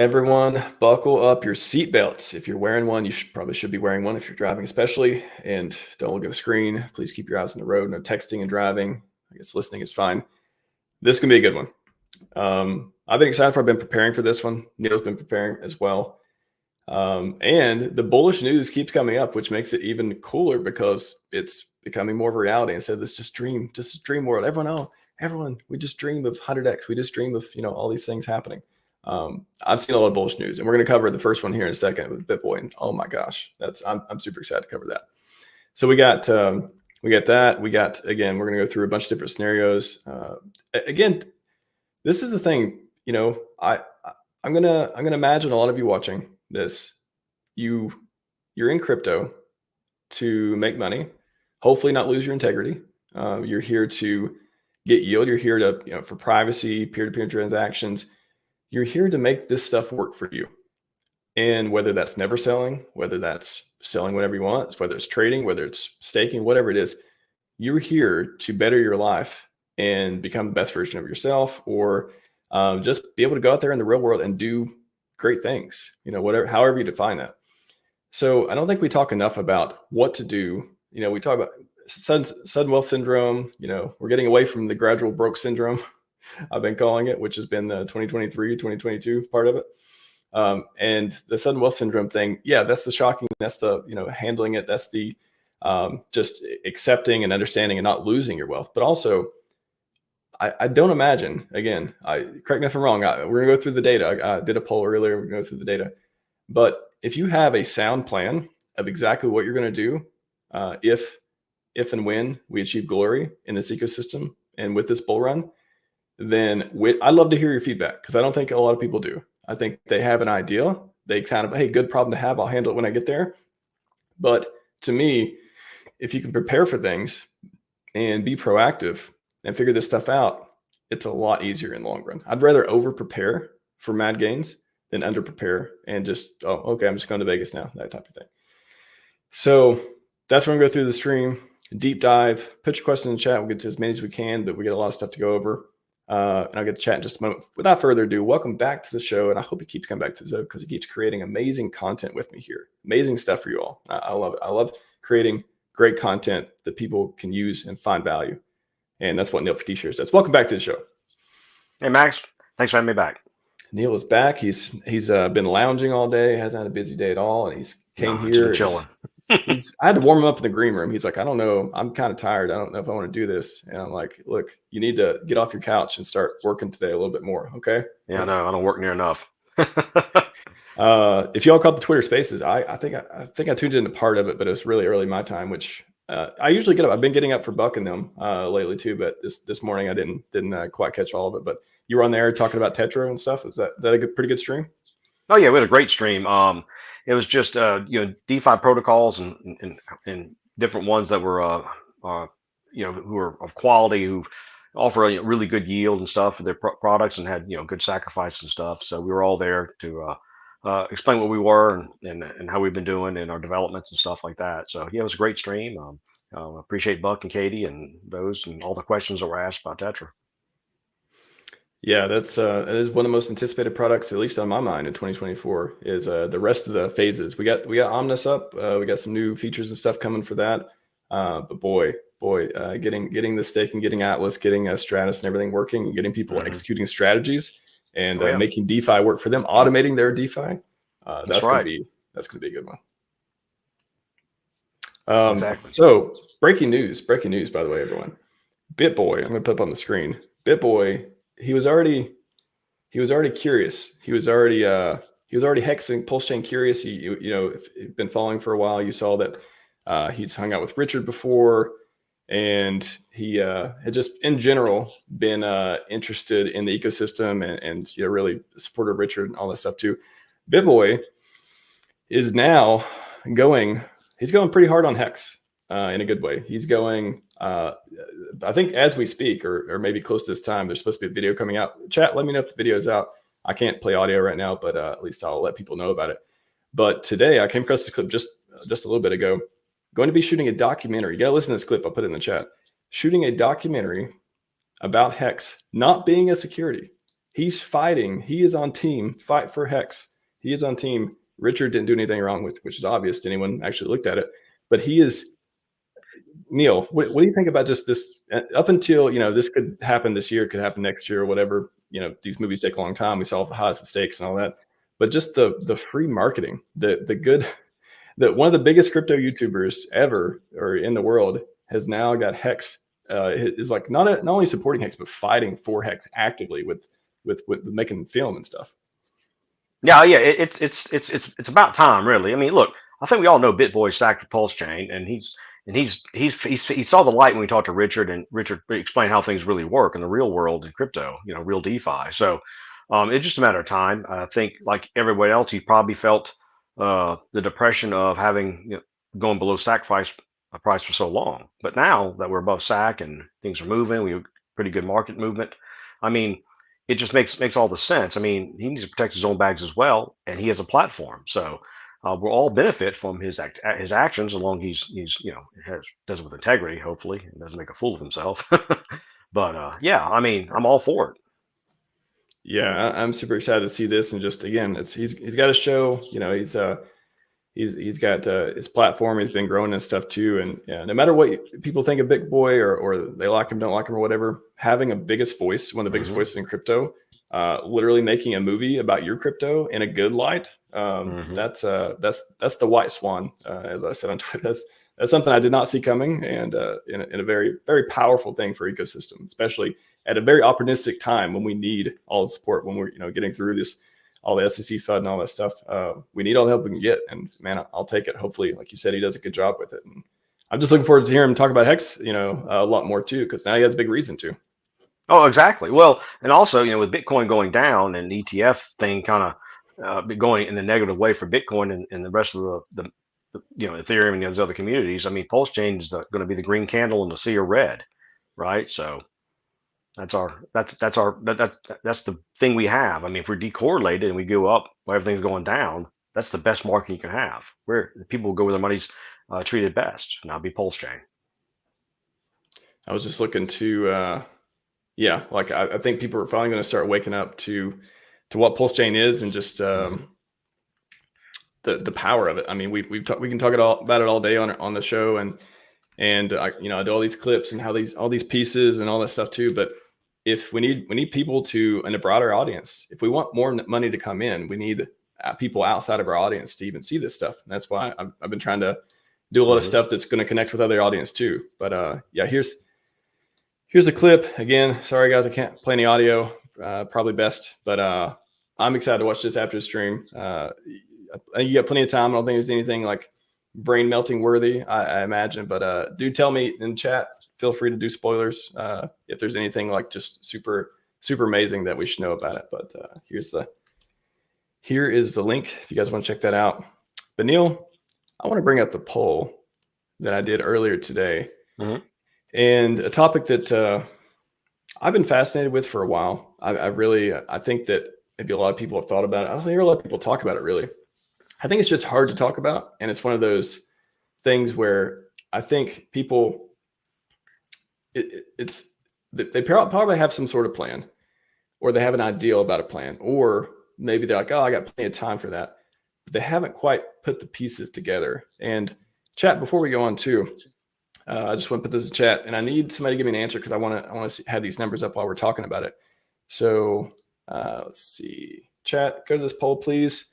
Everyone, buckle up your seatbelts. If you're wearing one, you probably should be wearing one if you're driving, especially. And don't look at the screen. Please keep your eyes on the road. No texting and driving. I guess listening is fine. This can be a good one. I've been excited for. I've been preparing for this one. Neil's been preparing as well. And the bullish news keeps coming up, which makes it even cooler because it's becoming more of a reality. Instead of this just dream world. Everyone, we just dream of 100x. We just dream of all these things happening. I've seen a lot of bullish news, and we're going to cover the first one here in a second with BitBoy. And oh my gosh, I'm super excited to cover that. So we got that. Again, we're going to go through a bunch of different scenarios. Again, this is the thing. I'm gonna imagine a lot of you watching this. You're in crypto to make money, hopefully not lose your integrity. You're here to get yield. You're here to for privacy, peer-to-peer transactions. You're here to make this stuff work for you. And whether that's never selling, whether that's selling whatever you want, whether it's trading, whether it's staking, whatever it is, you're here to better your life and become the best version of yourself, or just be able to go out there in the real world and do great things, however you define that. So I don't think we talk enough about what to do. We talk about sudden wealth syndrome. We're getting away from the gradual broke syndrome. I've been calling it, which has been the 2023, 2022 part of it. And the sudden wealth syndrome thing. Yeah, that's the shocking, that's the, handling it. That's the just accepting and understanding and not losing your wealth. But also, I don't imagine, again, correct me if I'm wrong. We're gonna go through the data. I did a poll earlier. We're gonna go through the data. But if you have a sound plan of exactly what you're gonna do, if and when we achieve glory in this ecosystem and with this bull run, then I'd love to hear your feedback, because I don't think a lot of people do. I think they have an idea. They kind of, hey, good problem to have. I'll handle it when I get there. But to me, if you can prepare for things and be proactive and figure this stuff out, it's a lot easier in the long run. I'd rather over prepare for mad gains than under prepare and just, oh, okay, I'm just going to Vegas now, that type of thing. So that's where I'm going to go through the stream, deep dive. Put your question in the chat. We'll get to as many as we can, but we got a lot of stuff to go over. And I'll get to chat in just a moment. Without further ado, welcome back to the show. And I hope you keep coming back to the show, because he keeps creating amazing content with me here. Amazing stuff for you all. I love it. I love creating great content that people can use and find value. And that's what Neil for T-shirts does. Welcome back to the show. Hey, Max. Thanks for having me back. Neil is back. He's been lounging all day. Hasn't had a busy day at all. And he's came here. Chilling. I had to warm him up in the green room. He's like, I don't know. I'm kind of tired. I don't know if I want to do this. And I'm like, look, you need to get off your couch and start working today a little bit more. Okay. Yeah, no, I don't work near enough. If y'all caught the Twitter Spaces, I think I tuned into part of it, but it was really early my time, which I usually get up. I've been getting up for Buck and them lately too, but this morning I didn't quite catch all of it. But you were on there talking about Tetra and stuff. Is that a pretty good stream? Oh yeah, we had a great stream. It was just DeFi protocols and different ones that were who are of quality, who offer a really good yield and stuff for their products, and had good sacrifice and stuff. So we were all there to explain what we were and how we've been doing in our developments and stuff like that. So yeah, it was a great stream. Appreciate Buck and Katie and those and all the questions that were asked about Tetra. Yeah, that is one of the most anticipated products, at least on my mind, in 2024. Is the rest of the phases. We got Omnis up. We got some new features and stuff coming for that. But boy, getting the staking, getting Atlas, getting Stratus, and everything working, and getting people executing strategies and making DeFi work for them, automating their DeFi. That's right. That's gonna be a good one. Exactly. So breaking news, by the way, everyone. BitBoy, I'm gonna put up on the screen. BitBoy. He was already curious. He was already hexing PulseChain curious. If you've been following for a while, you saw that he's hung out with Richard before, and he had just in general been interested in the ecosystem and really supported Richard and all that stuff too. BitBoy is now he's going pretty hard on Hex in a good way. He's going, I think as we speak, or maybe close to this time, there's supposed to be a video coming out. Chat, let me know if the video is out. I can't play audio right now, but at least I'll let people know about it. But today I came across this clip just a little bit ago. Going to be shooting a documentary. You got to listen to this clip. I'll put it in the chat. Shooting a documentary about Hex not being a security. He's fighting. He is on team Fight for Hex. He is on team. Richard didn't do anything wrong, which is obvious to anyone actually looked at it. But he is. Neil, what do you think about just this? Up until this could happen this year, could happen next year, or whatever. These movies take a long time. We saw the highest stakes and all that. But just the free marketing, the good, one of the biggest crypto YouTubers ever or in the world has now got Hex. Is like not only supporting Hex but fighting for Hex actively with making film and stuff. Yeah, it's about time, really. I mean, look, I think we all know BitBoy sacked for PulseChain, and he saw the light when we talked to Richard, and Richard explained how things really work in the real world in crypto, real DeFi. So it's just a matter of time. I think, like everybody else, he probably felt the depression of having going below sack price for so long. But now that we're above sack and things are moving, we have pretty good market movement. I mean, it just makes all the sense. I mean, he needs to protect his own bags as well, and he has a platform. So we'll all benefit from his actions, as long as he's does it with integrity, hopefully, and doesn't make a fool of himself. But yeah, I mean, I'm all for it. Yeah, I'm super excited to see this, and just again, he's got a show. He's got his platform. He's been growing and stuff too. And yeah, no matter what people think of BitBoy or they like him, don't like him, or whatever, having a biggest voice, one of the biggest voices in crypto, literally making a movie about your crypto in a good light. That's the white swan, as I said on Twitter. That's something I did not see coming, and in a very, very powerful thing for ecosystem, especially at a very opportunistic time when we need all the support, when we're getting through this, all the SEC FUD and all that stuff. We need all the help we can get, and man, I'll take it. Hopefully, like you said, he does a good job with it, and I'm just looking forward to hearing him talk about Hex, a lot more too, because now he has a big reason to. Oh, exactly. Well, and also, with Bitcoin going down and the ETF thing kind of going in a negative way for Bitcoin and the rest of the Ethereum and those other communities. I mean, PulseChain is going to be the green candle in the sea of red, right? So that's the thing we have. I mean, if we're decorrelated and we go up while everything's going down, that's the best market you can have, where people will go where their money's treated best, and that'll be PulseChain. I was just looking to, I think people are finally going to start waking up to what PulseChain is, and just the power of it. I mean, we can talk about it all day on the show, and I do all these clips and how all these pieces and all that stuff too. But if we need people in a broader audience, if we want more money to come in, we need people outside of our audience to even see this stuff. And that's why I've been trying to do a lot of stuff that's going to connect with other audience too. But here's a clip again. Sorry guys, I can't play any audio. Probably best, but I'm excited to watch this after the stream. I think you got plenty of time. I don't think there's anything like brain melting worthy, I imagine. But do tell me in chat. Feel free to do spoilers if there's anything like just super, super amazing that we should know about it. But here is the link if you guys want to check that out. But Neil, I want to bring up the poll that I did earlier today, and a topic that I've been fascinated with for a while. I think that maybe a lot of people have thought about it. I don't hear a lot of people talk about it really. I think it's just hard to talk about, and it's one of those things where I think people. They probably have some sort of plan, or they have an ideal about a plan, or maybe they're like, oh, I got plenty of time for that, but they haven't quite put the pieces together. And chat, before we go on too, I just want to put this in chat, and I need somebody to give me an answer because I want to have these numbers up while we're talking about it. So let's see, chat, go to this poll, please.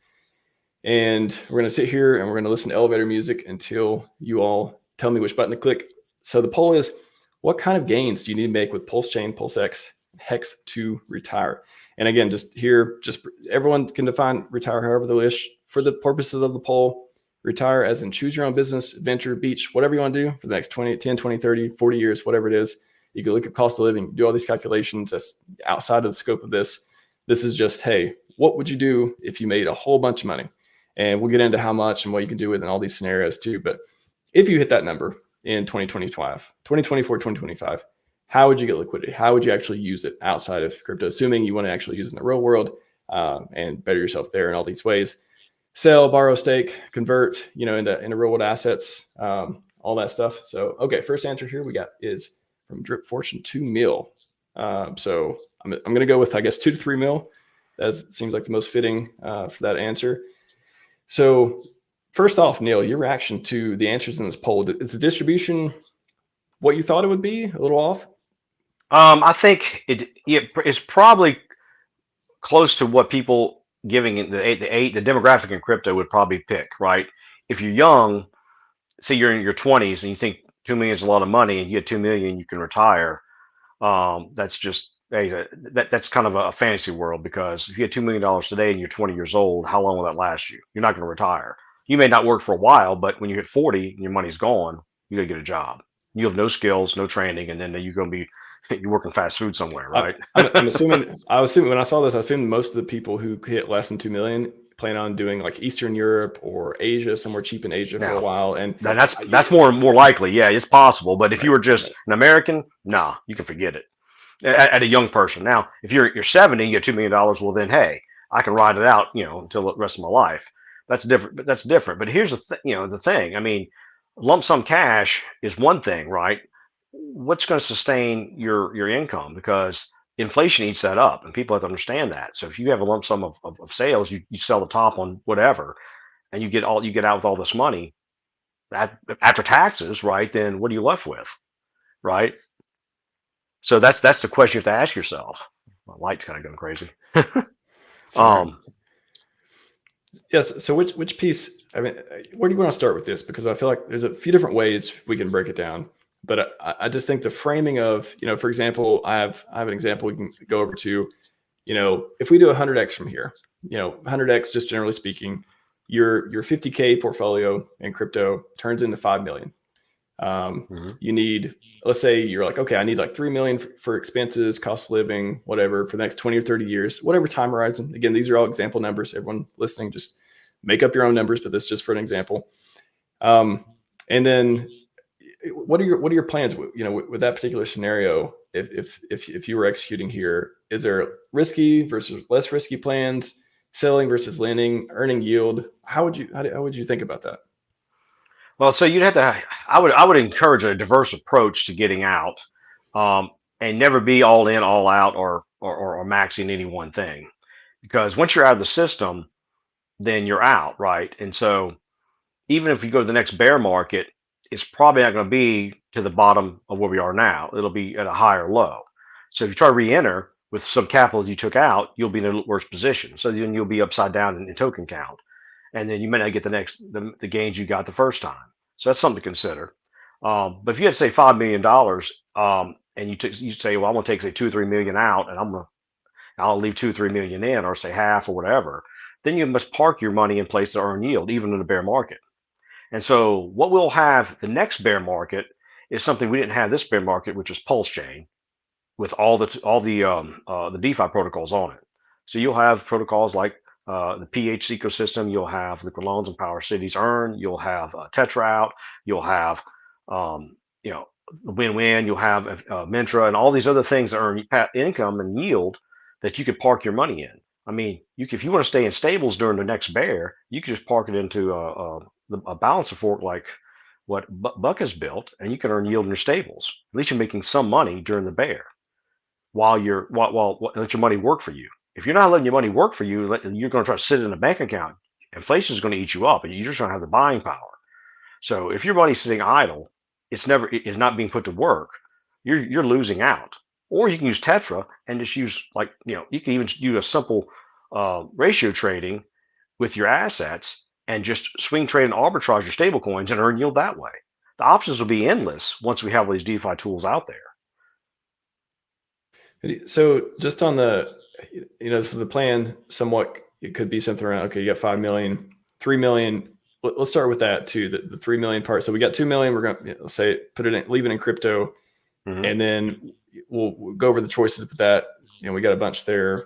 And we're going to sit here and we're going to listen to elevator music until you all tell me which button to click. So the poll is, what kind of gains do you need to make with PulseChain, PulseX, Hex to retire? And again, just everyone can define retire however they wish. For the purposes of the poll, retire as in choose your own business, adventure, beach, whatever you want to do for the next 10, 20, 30, 40 years, whatever it is. You can look at cost of living, do all these calculations. That's outside of the scope of this. This is just, hey, what would you do if you made a whole bunch of money? And we'll get into how much and what you can do with in all these scenarios too. But if you hit that number in 2024, 2025, how would you get liquidity? How would you actually use it outside of crypto, assuming you want to actually use it in the real world and better yourself there in all these ways? Sell, borrow, stake, convert, into real world assets, all that stuff. So, okay, first answer here we got is from Drip Fortune 2 mil. So I'm going to go with, I guess, 2 to 3 mil. That seems like the most fitting for that answer. So first off, Neil, your reaction to the answers in this poll, is the distribution what you thought it would be? A little off? I think it's probably close to what people giving it the demographic in crypto would probably pick, right? If you're young, say you're in your 20s and you think 2 million is a lot of money and you get 2 million, you can retire. That's just that's kind of a fantasy world, because if you had $2 million today and you're 20 years old, how long will that last you? You're not going to retire. You may not work for a while, but when you hit 40 and your money's gone, you got to get a job. You have no skills, no training, and then you're going to be you're working fast food somewhere, right? I'm assuming. I was assuming when I saw this, I assumed most of the people who hit less than 2 million plan on doing like Eastern Europe or Asia, somewhere cheap in Asia for a while. And that's more likely. Yeah, it's possible. But if you were just an American, nah, you can forget it. At a young person. Now, if you're 70, you get $2 million. Well, then, hey, I can ride it out, until the rest of my life. That's different. But that's different. But here's the thing. I mean, lump sum cash is one thing, right? What's going to sustain your income? Because inflation eats that up, and people have to understand that. So if you have a lump sum of sales, you sell the top on whatever, and you get out with all this money, that after taxes, right? Then what are you left with, right? So that's the question you have to ask yourself. My light's kind of going crazy. Yes. So which piece? I mean, where do you want to start with this? Because I feel like there's a few different ways we can break it down. But I just think the framing of, for example, I have an example we can go over to. If we do 100x from here, 100x, just generally speaking, your 50K portfolio in crypto turns into 5 million. You need, let's say you're like, okay, I need like 3 million for expenses, cost of living, whatever, for the next 20 or 30 years, whatever time horizon. Again, these are all example numbers. Everyone listening, just make up your own numbers, but this is just for an example. And then what are your plans with that particular scenario? If you were executing here, is there risky versus less risky plans, selling versus lending, earning yield? How would you think about that? Well, so you'd have to. I would encourage a diverse approach to getting out, and never be all in, all out, or maxing any one thing, because once you're out of the system, then you're out, right? And so even if you go to the next bear market, it's probably not going to be to the bottom of where we are now. It'll be at a higher low. So if you try to re-enter with some capital you took out, you'll be in a worse position. So then you'll be upside down in token count, and then you may not get the gains you got the first time. So that's something to consider. But if you had to say $5 million, and you say, well, I'm going to take say 2 or 3 million out, and I'll leave 2 or 3 million in, or say half or whatever, then you must park your money in place to earn yield, even in a bear market. And so what we'll have the next bear market is something we didn't have this bear market, which is PulseChain, with all the DeFi protocols on it. So you'll have protocols like the PH ecosystem. You'll have Liquid Loans and Power Cities Earn. You'll have Tetra out. You'll have Win-Win. You'll have Mintra and all these other things that earn income and yield that you could park your money in. I mean, if you want to stay in stables during the next bear, you can just park it into a balancer fork like what Buck has built, and you can earn yield in your stables. At least you're making some money during the bear while let your money work for you. If you're not letting your money work for you, you're going to try to sit in a bank account. Inflation is going to eat you up, and you just don't have the buying power. So if your money's sitting idle, it's not being put to work. You're losing out. Or you can use Tetra and just use you can even do a simple ratio trading with your assets and just swing trade and arbitrage your stable coins and earn yield that way. The options will be endless once we have all these DeFi tools out there. So just on the, so the plan somewhat, it could be something around, okay, you got 5 million, 3 million. Let's start with that too, the 3 million part. So we got 2 million, we're going to say, leave it in crypto. Mm-hmm. And then we'll go over the choices with that. We got a bunch there,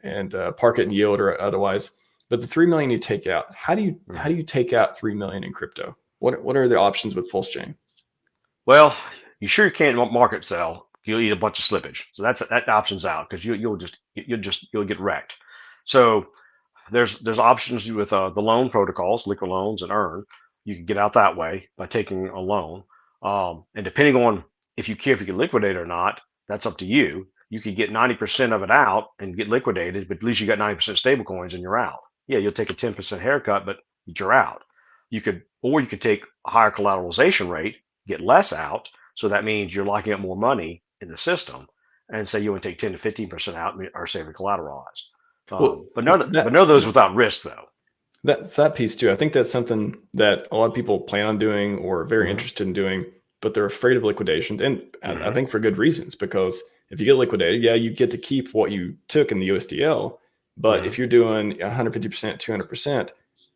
and park it in yield or otherwise. But the 3 million you take out, how do you take out 3 million in crypto? What are the options with PulseChain? Well, you sure can't market sell. You'll eat a bunch of slippage. So that option's out, because you'll get wrecked. So there's options with the loan protocols, Liquid Loans and Earn. You can get out that way by taking a loan. And depending on if you care if you can liquidate or not, that's up to you. you could get 90% of it out and get liquidated, but at least you got 90% stable coins and you're out. Yeah, you'll take a 10% haircut, but you're out. Or you could take a higher collateralization rate, get less out. So that means you're locking up more money in the system, and say you want to take 10 to 15% out or save it collateralized. Well, But none of those without risk, though. That's that piece too. I think that's something that a lot of people plan on doing or are very interested in doing, but they're afraid of liquidation. And I think for good reasons, because if you get liquidated, yeah, you get to keep what you took in the USDL. But if you're doing 150%, 200%,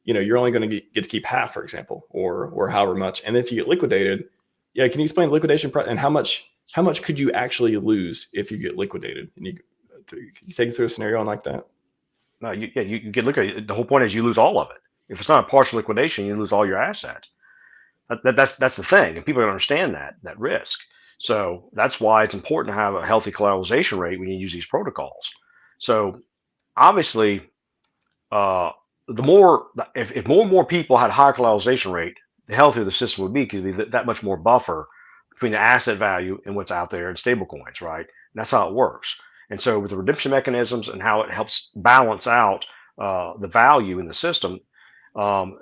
you're only going to get to keep half, for example, or however much. And if you get liquidated, yeah, can you explain liquidation and how much could you actually lose if you get liquidated? And can you take us through a scenario on like that? No, you can look at it. The whole point is you lose all of it. If it's not a partial liquidation, you lose all your assets. That's the thing, and people don't understand that risk. So that's why it's important to have a healthy collateralization rate when you use these protocols. So obviously, if more and more people had a higher collateralization rate, the healthier the system would be, because it'd be that much more buffer between the asset value and what's out there in stable coins, right? And that's how it works. And so with the redemption mechanisms and how it helps balance out the value in the system,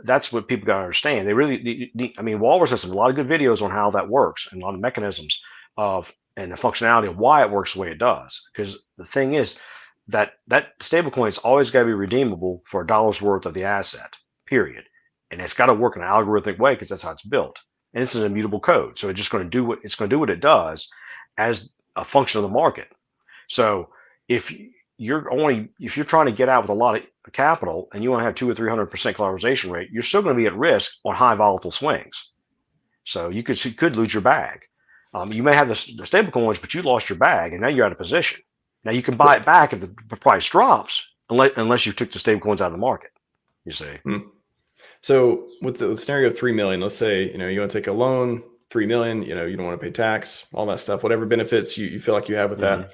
that's what people got to understand. They really need, I mean, Walrus has a lot of good videos on how that works and a lot of mechanisms and the functionality of why it works the way it does. Because the thing is that stablecoin is always got to be redeemable for a dollar's worth of the asset, period. And it's got to work in an algorithmic way, because that's how it's built. And this is immutable code, so it's just going to do what it does as a function of the market. So if you're trying to get out with a lot of capital and you want to have 200 or 300% collateralization rate, you're still going to be at risk on high volatile swings. So you could lose your bag. You may have the stable coins, but you lost your bag, and now you're out of position. Now you can buy it back if the price drops, unless you took the stable coins out of the market. You see. So with the scenario of 3 million, let's say you want to take a loan, 3 million. You don't want to pay tax, all that stuff, whatever benefits you feel like you have with that.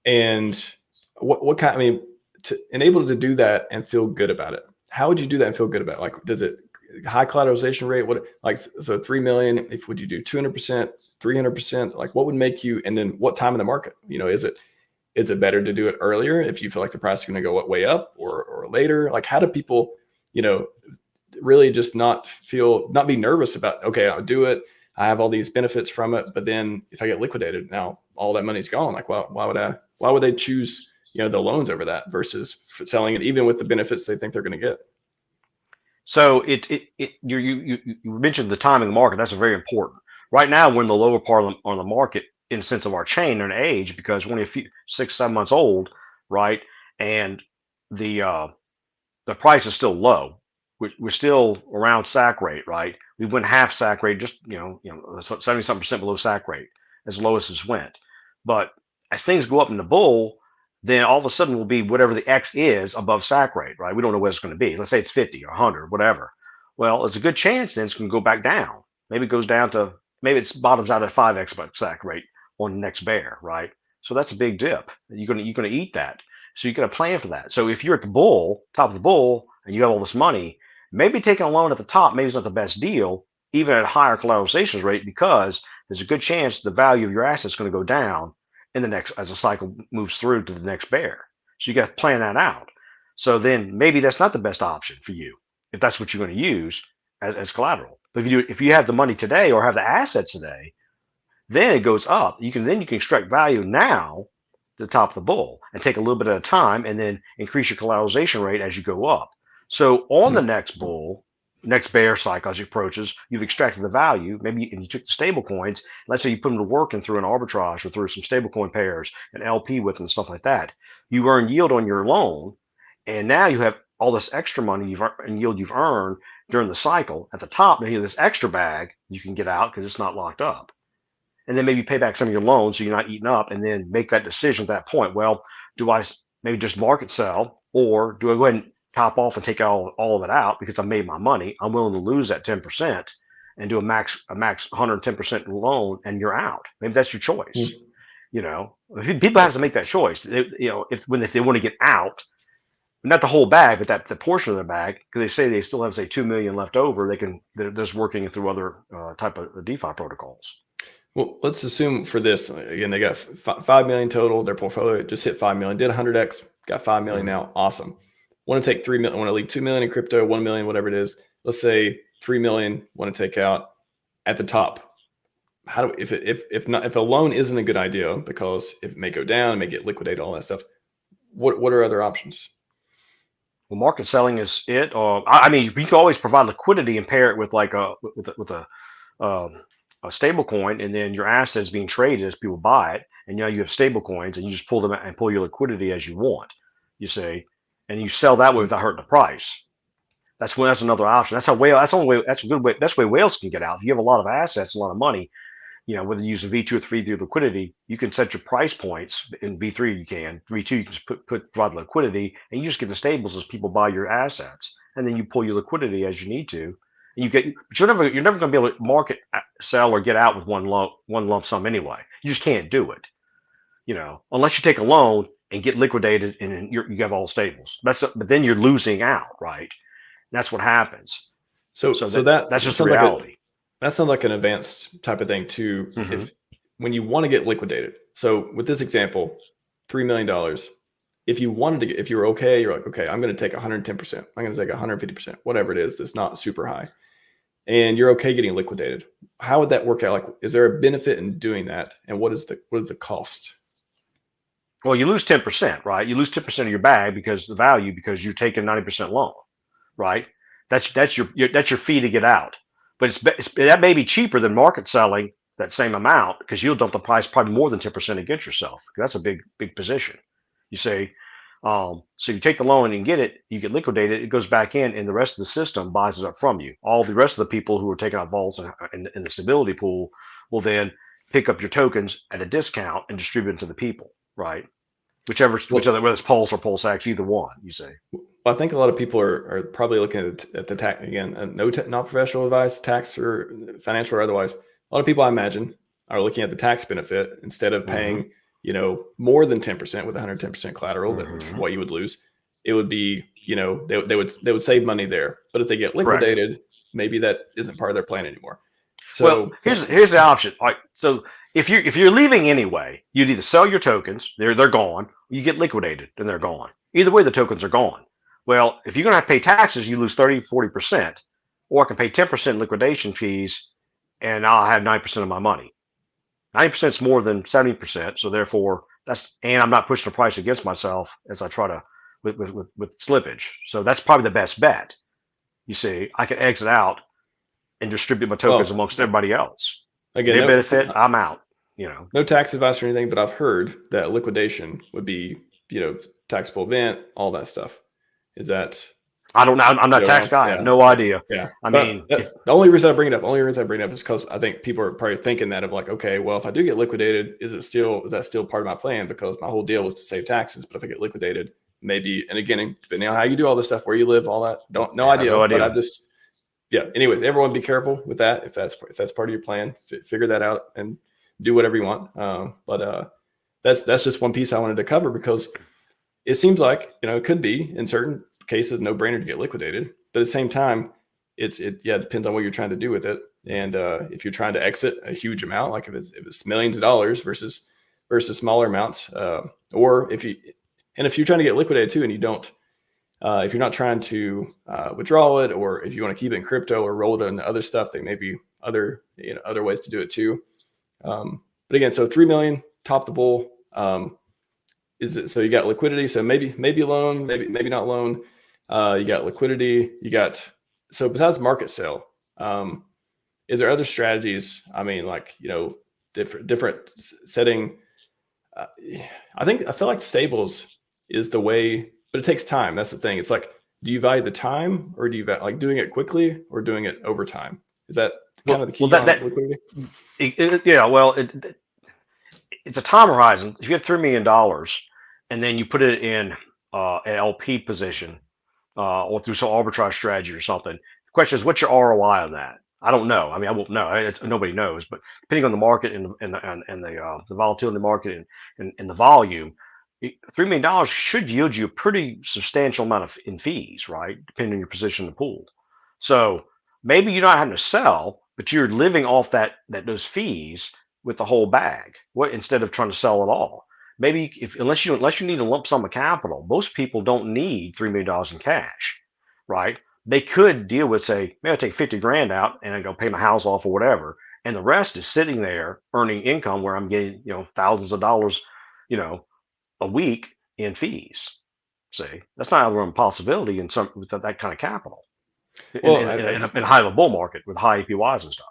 And what kind, I mean, to enable to do that and feel good about it, how would you do that and feel good about it? Like, does it high collateralization rate? So 3 million, would you do 200%, 300%? Like, what would make you, and then what time in the market, is it better to do it earlier if you feel like the price is going to go way up, or later? Like, how do people, really just not be nervous about, okay, I'll do it, I have all these benefits from it, but then if I get liquidated, now all that money's gone. Like, well, why would they choose, the loans over that versus selling it, even with the benefits they think they're going to get? So you mentioned the timing of the market. That's very important. Right now, we're in the lower part on the market in the sense of our chain and age, because we're only 6-7 months old, right? And the price is still low. We're still around SAC rate, right? We went half SAC rate, just 70-something% below SAC rate, as low as this went. But as things go up in the bull, then all of a sudden will be whatever the X is above SAC rate, right? We don't know what it's going to be. Let's say it's 50 or 100, whatever. Well, it's a good chance then it's going to go back down. Maybe it goes down to, maybe it bottoms out at 5X above SAC rate on the next bear, right? So that's a big dip. You're going to eat that. So you got to plan for that. So if you're at the bull, top of the bull, and you have all this money, maybe taking a loan at the top maybe is not the best deal, even at a higher collateralization rate, because there's a good chance the value of your asset is going to go down in the next, as the cycle moves through to the next bear. So you got to plan that out. So then maybe that's not the best option for you if that's what you're going to use as collateral. But if you have the money today or have the assets today, then it goes up. You can extract value now to the top of the bull and take a little bit at a time, and then increase your collateralization rate as you go up. So on the next bull, next bear cycle as it approaches, you've extracted the value, maybe, and you took the stable coins. Let's say you put them to work and through an arbitrage or through some stable coin pairs and LP with them, stuff like that. You earn yield on your loan, and now you have all this extra money and yield you've earned during the cycle. At the top, now you have this extra bag you can get out because it's not locked up. And then maybe pay back some of your loans so you're not eating up, and then make that decision at that point. Well, do I maybe just market sell, or do I go ahead and top off and take all of it out because I made my money? I'm willing to lose that 10% and do a max 110% loan, and you're out. Maybe that's your choice. People have to make that choice. If they want to get out, not the whole bag, but the portion of the bag, because they say they still have, say, 2 million left over. They're just working through other type of DeFi protocols. Well, let's assume for this, again, they got 5 million total. Their portfolio just hit 5 million, did 100x, got 5 million now. Awesome. Want to take 3 million, want to leave 2 million in crypto, 1 million, whatever it is. Let's say 3 million want to take out at the top. How do, if a loan isn't a good idea because it may go down, it may get liquidated, all that stuff. What are other options? Well, market selling is it. I mean, you can always provide liquidity and pair it with like a stable coin, and then your assets being traded as people buy it, and you have stable coins, and you just pull them out and pull your liquidity as you want. You see, and you sell that way without hurting the price. That's another option. That's a good way. That's the way whales can get out. If you have a lot of assets, a lot of money, whether you use a V2 or 3 liquidity, you can set your price points. In V3 you can. V2 you can just provide liquidity, and you just get the stables as people buy your assets, and then you pull your liquidity as you need to. And but you're never going to be able to market, sell, or get out with one lump sum anyway. You just can't do it, unless you take a loan and get liquidated, and you have all stables. But then you're losing out, right? And that's what happens. So that's just reality. That sounds like an advanced type of thing too. Mm-hmm. When you want to get liquidated. So with this example, $3 million, if you were okay, you're like, okay, I'm going to take 110%. I'm going to take 150%, whatever it is. That's not super high. And you're okay getting liquidated. How would that work out? Like, is there a benefit in doing that? And what is the cost? Well, you lose 10%, right? You lose 10% of your bag because you're taking 90% loan, right? That's your fee to get out. But that may be cheaper than market selling that same amount, because you'll dump the price probably more than 10% against yourself. That's a big position. You say, so you take the loan and get it, you get liquidated, it goes back in, and the rest of the system buys it up from you. All the rest of the people who are taking out vaults in the stability pool will then pick up your tokens at a discount and distribute them to the people, right? Whether it's Pulse or PulseX, either one, you say. Well, I think a lot of people are probably looking at the tax again. Not professional advice, tax or financial or otherwise. A lot of people, I imagine, are looking at the tax benefit instead of paying, more than 10% with 110% collateral. That's what you would lose. It would be, they would save money there. But if they get liquidated, correct, maybe that isn't part of their plan anymore. So, well, here's the option. All right, so if you're leaving anyway, you'd either sell your tokens, they're gone, or you get liquidated and they're gone. Either way, the tokens are gone. Well, if you're going to have to pay taxes, you lose 30, 40%, or I can pay 10% liquidation fees, and I'll have 9% of my money. 90% is more than 70%, so therefore and I'm not pushing the price against myself as I try to with slippage. So that's probably the best bet. You see, I can exit out and distribute my tokens amongst everybody else. Again, they benefit, I'm out. No tax advice or anything, but I've heard that liquidation would be, taxable event, all that stuff. Is that? I don't know. I'm not a tax guy. I have no idea. Yeah. I mean, the only reason I bring it up is because I think people are probably thinking that of like, okay, well, if I do get liquidated, is that still part of my plan? Because my whole deal was to save taxes. But if I get liquidated, maybe, and again, depending on how you do all this stuff, where you live, all that, no idea. But I just, anyways, everyone be careful with that. If that's part of your plan, figure that out and do whatever you want. But that's just one piece I wanted to cover, because it seems like, it could be in certain cases no brainer to get liquidated, but at the same time, it depends on what you're trying to do with it. And if you're trying to exit a huge amount, like if it's millions of dollars versus smaller amounts, or if you're trying to get liquidated too, and you don't, if you're not trying to withdraw it, or if you want to keep it in crypto or roll it into other stuff, there may be other ways to do it too. But again, so 3 million, top the bull. So you got liquidity, so maybe a loan, maybe not loan. You got liquidity. So besides market sale, is there other strategies? I mean, like, different setting. I feel like stables is the way, but it takes time. That's the thing. It's like, do you value the time, or do you like doing it quickly or doing it over time? Is that kind of the key? Liquidity? It's a time horizon. If you have $3 million and then you put it in an LP position or through some arbitrage strategy or something, the question is, what's your ROI on that? I don't know. I mean, I won't know. Nobody knows. But depending on the market and the volatility in the market and the volume, $3 million should yield you a pretty substantial amount in fees, right? Depending on your position in the pool. So maybe you're not having to sell, but you're living off those fees. with the whole bag, instead of trying to sell it all. Maybe unless you need a lump sum of capital, most people don't need $3 million in cash, right? They could deal with, say, maybe I take 50 grand out and I go pay my house off or whatever, and the rest is sitting there earning income where I'm getting, thousands of dollars, a week in fees. See, that's not out of the realm of possibility with that kind of capital Well, in a high of a bull market with high APYs and stuff.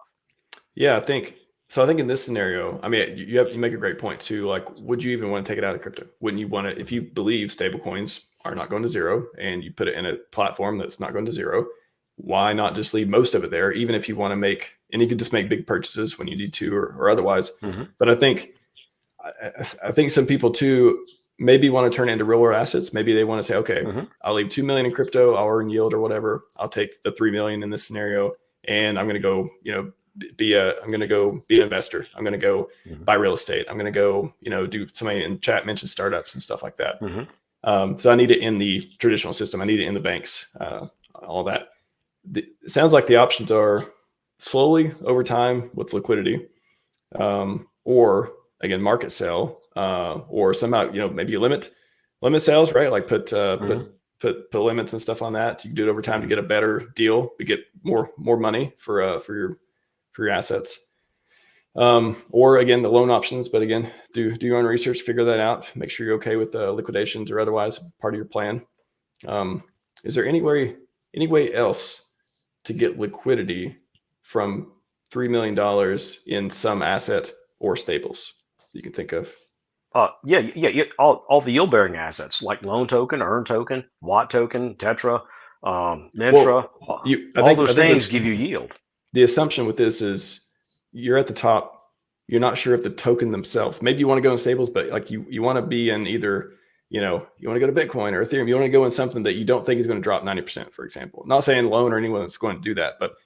Yeah, I think so. I think in this scenario, I mean, you make a great point too. Like, would you even want to take it out of crypto? Wouldn't you want to, if you believe stablecoins are not going to zero and you put it in a platform that's not going to zero, why not just leave most of it there? Even if you want to make, and you could just make big purchases when you need to, or otherwise. Mm-hmm. But I think some people too maybe want to turn it into real world assets. Maybe they want to say, okay, Mm-hmm. I'll leave 2 million in crypto, I'll earn yield or whatever. I'll take the 3 million in this scenario, and I'm going to go, I'm going to go be an investor. I'm going to go buy real estate. I'm going to go, do, somebody in chat mentioned startups and stuff like that. Mm-hmm. So I need it in the traditional system. I need it in the banks, all that. It sounds like the options are slowly over time with liquidity, or again, market sell, or somehow, maybe limit sales, right? Like put limits and stuff on that. You can do it over time to get a better deal, to get more money for your assets. Or again, the loan options, but again, do your own research, figure that out, make sure you're okay with liquidations or otherwise part of your plan. Is there any way else to get liquidity from $3 million in some asset or stables you can think of? Yeah. All the yield bearing assets like loan token, earn token, Watt token, Tetra, Mintra, all those things give you yield. The assumption with this is you're at the top. You're not sure if the token themselves, maybe you want to go in stables, but like you want to be in either, you want to go to Bitcoin or Ethereum. You want to go in something that you don't think is going to drop 90%, for example. Not saying loan or anyone that's going to do that, but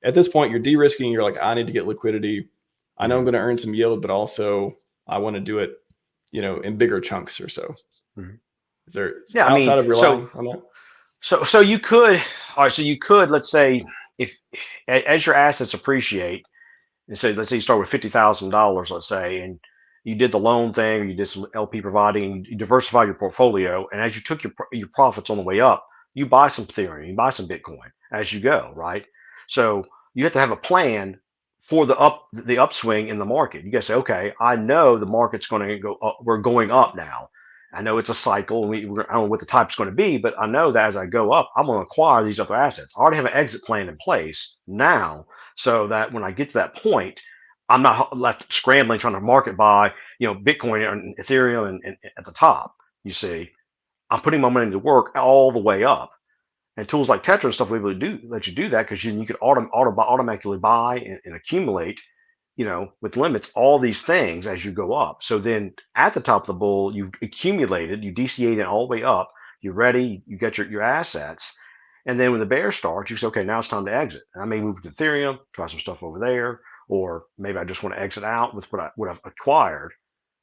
at this point you're de-risking. You're like, I need to get liquidity. I know I'm going to earn some yield, but also I want to do it, in bigger chunks or so. Is there outside of relying on that? So you could, all right. So you could, let's say, if as your assets appreciate, and so let's say you start with $50,000, let's say, and you did the loan thing, or you did some LP providing, you diversify your portfolio, and as you took your profits on the way up, you buy some Ethereum, you buy some Bitcoin as you go, right? So you have to have a plan for the upswing in the market. You guys say, okay, I know the market's going to go up, we're going up now. I know it's a cycle. I don't know what the type's going to be, but I know that as I go up, I'm going to acquire these other assets. I already have an exit plan in place now, so that when I get to that point, I'm not left scrambling trying to market buy, Bitcoin and Ethereum and at the top. You see, I'm putting my money to work all the way up. And tools like Tetra and stuff will let you do that, because you can automatically buy and accumulate, with limits, all these things as you go up. So then at the top of the bull, you've accumulated, you DCA'd it all the way up, you're ready, you get your assets. And then when the bear starts, you say, okay, now it's time to exit. And I may move to Ethereum, try some stuff over there, or maybe I just want to exit out with what I've acquired,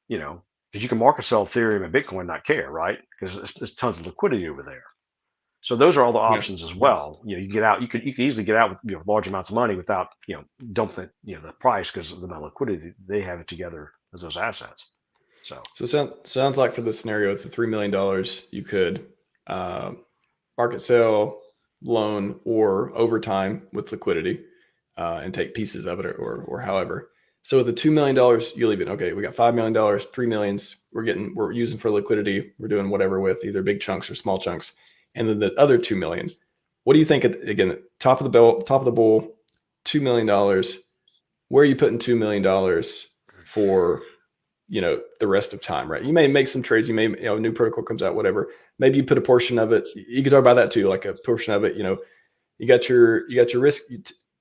because you can market sell Ethereum and Bitcoin and not care, right? Because there's tons of liquidity over there. So those are all the options as well. You get out. You could easily get out with large amounts of money without dump the the price, because of the amount of liquidity they have it together as those assets. So sounds like for this scenario with the $3 million, you could market sell, loan, or over time with liquidity, and take pieces of it or however. So with the $2 million, you leave it. Okay, we got $5 million, $3 million. We're using for liquidity. We're doing whatever with, either big chunks or small chunks. And then the other $2 million, what do you think? Again, top of the bull, $2 million. Where are you putting $2 million for, the rest of time, right? You may make some trades. You may, a new protocol comes out, whatever. Maybe you put a portion of it. You could talk about that too, like a portion of it. You got your risk,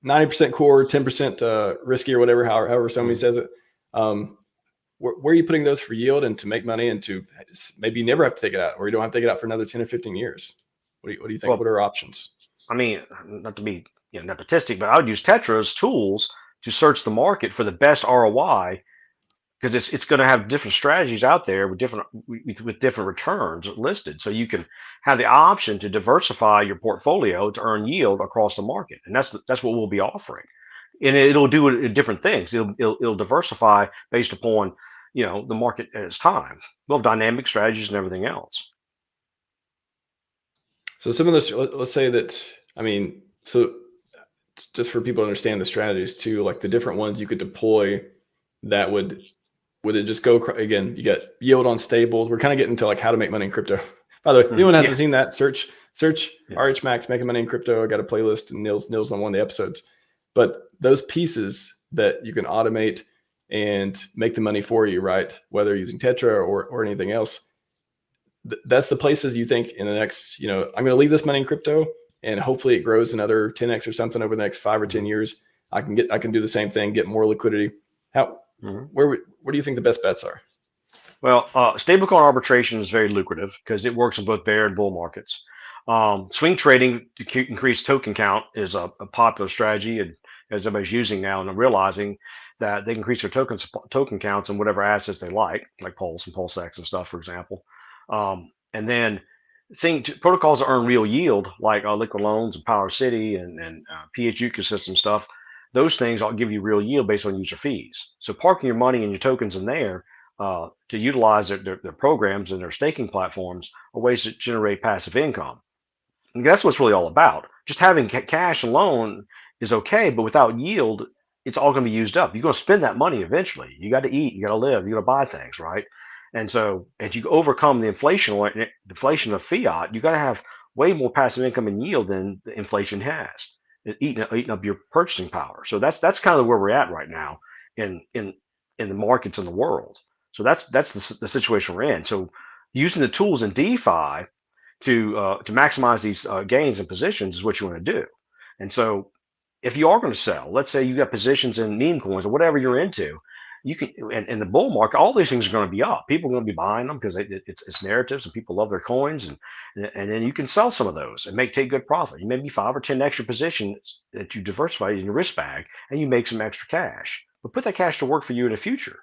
90% core, 10% risky, or whatever. However somebody says it. Where are you putting those for yield and to make money, and to maybe you never have to take it out, or you don't have to take it out for another 10 or 15 years? What do you think? Well, what are options? I mean, not to be nepotistic, but I would use Tetra's tools to search the market for the best ROI, because it's going to have different strategies out there with different returns listed. So you can have the option to diversify your portfolio to earn yield across the market, and that's what we'll be offering. and it'll do different things. It'll diversify based upon the market at its time. We'll have dynamic strategies and everything else. So some of this, let's say that, I mean, so just for people to understand the strategies too, like the different ones you could deploy, that would it just go again? You get yield on stables. We're kind of getting to like how to make money in crypto. By the way, if anyone hasn't seen that, search RHMax making money in crypto. I got a playlist, and Nils on one of the episodes. But those pieces that you can automate and make the money for you, right? Whether using Tetra or anything else, that's the places you think in the next, I'm going to leave this money in crypto, and hopefully it grows another 10x or something over the next 5 or 10 years. I can do the same thing, get more liquidity. Where do you think the best bets are? Well, stablecoin arbitration is very lucrative because it works in both bear and bull markets. Swing trading to increase token count is a popular strategy, and as everybody's using now, and I'm realizing that they can increase their token counts in whatever assets they like Pulse and PulseX and stuff, for example. And then protocols that earn real yield, like Liquid Loans and Power City and PH ecosystem stuff. Those things will give you real yield based on user fees. So parking your money and your tokens in there to utilize their programs and their staking platforms are ways to generate passive income. And that's what it's really all about. Just having cash alone is okay, but without yield, it's all going to be used up. You're going to spend that money eventually. You got to eat, you got to live, you got to buy things, right? And so as you overcome the inflation of fiat, you got to have way more passive income and yield than the inflation has, eating up your purchasing power. So that's kind of where we're at right now in the markets in the world. So that's the situation we're in. So using the tools in DeFi to maximize these gains and positions is what you want to do. And so if you are going to sell, let's say you got positions in meme coins or whatever you're into, you can, and in the bull market, all these things are going to be up. People are going to be buying them because it's narratives and people love their coins, and then you can sell some of those and take good profit. You maybe 5 or 10 extra positions that you diversify in your risk bag, and you make some extra cash. But put that cash to work for you in the future.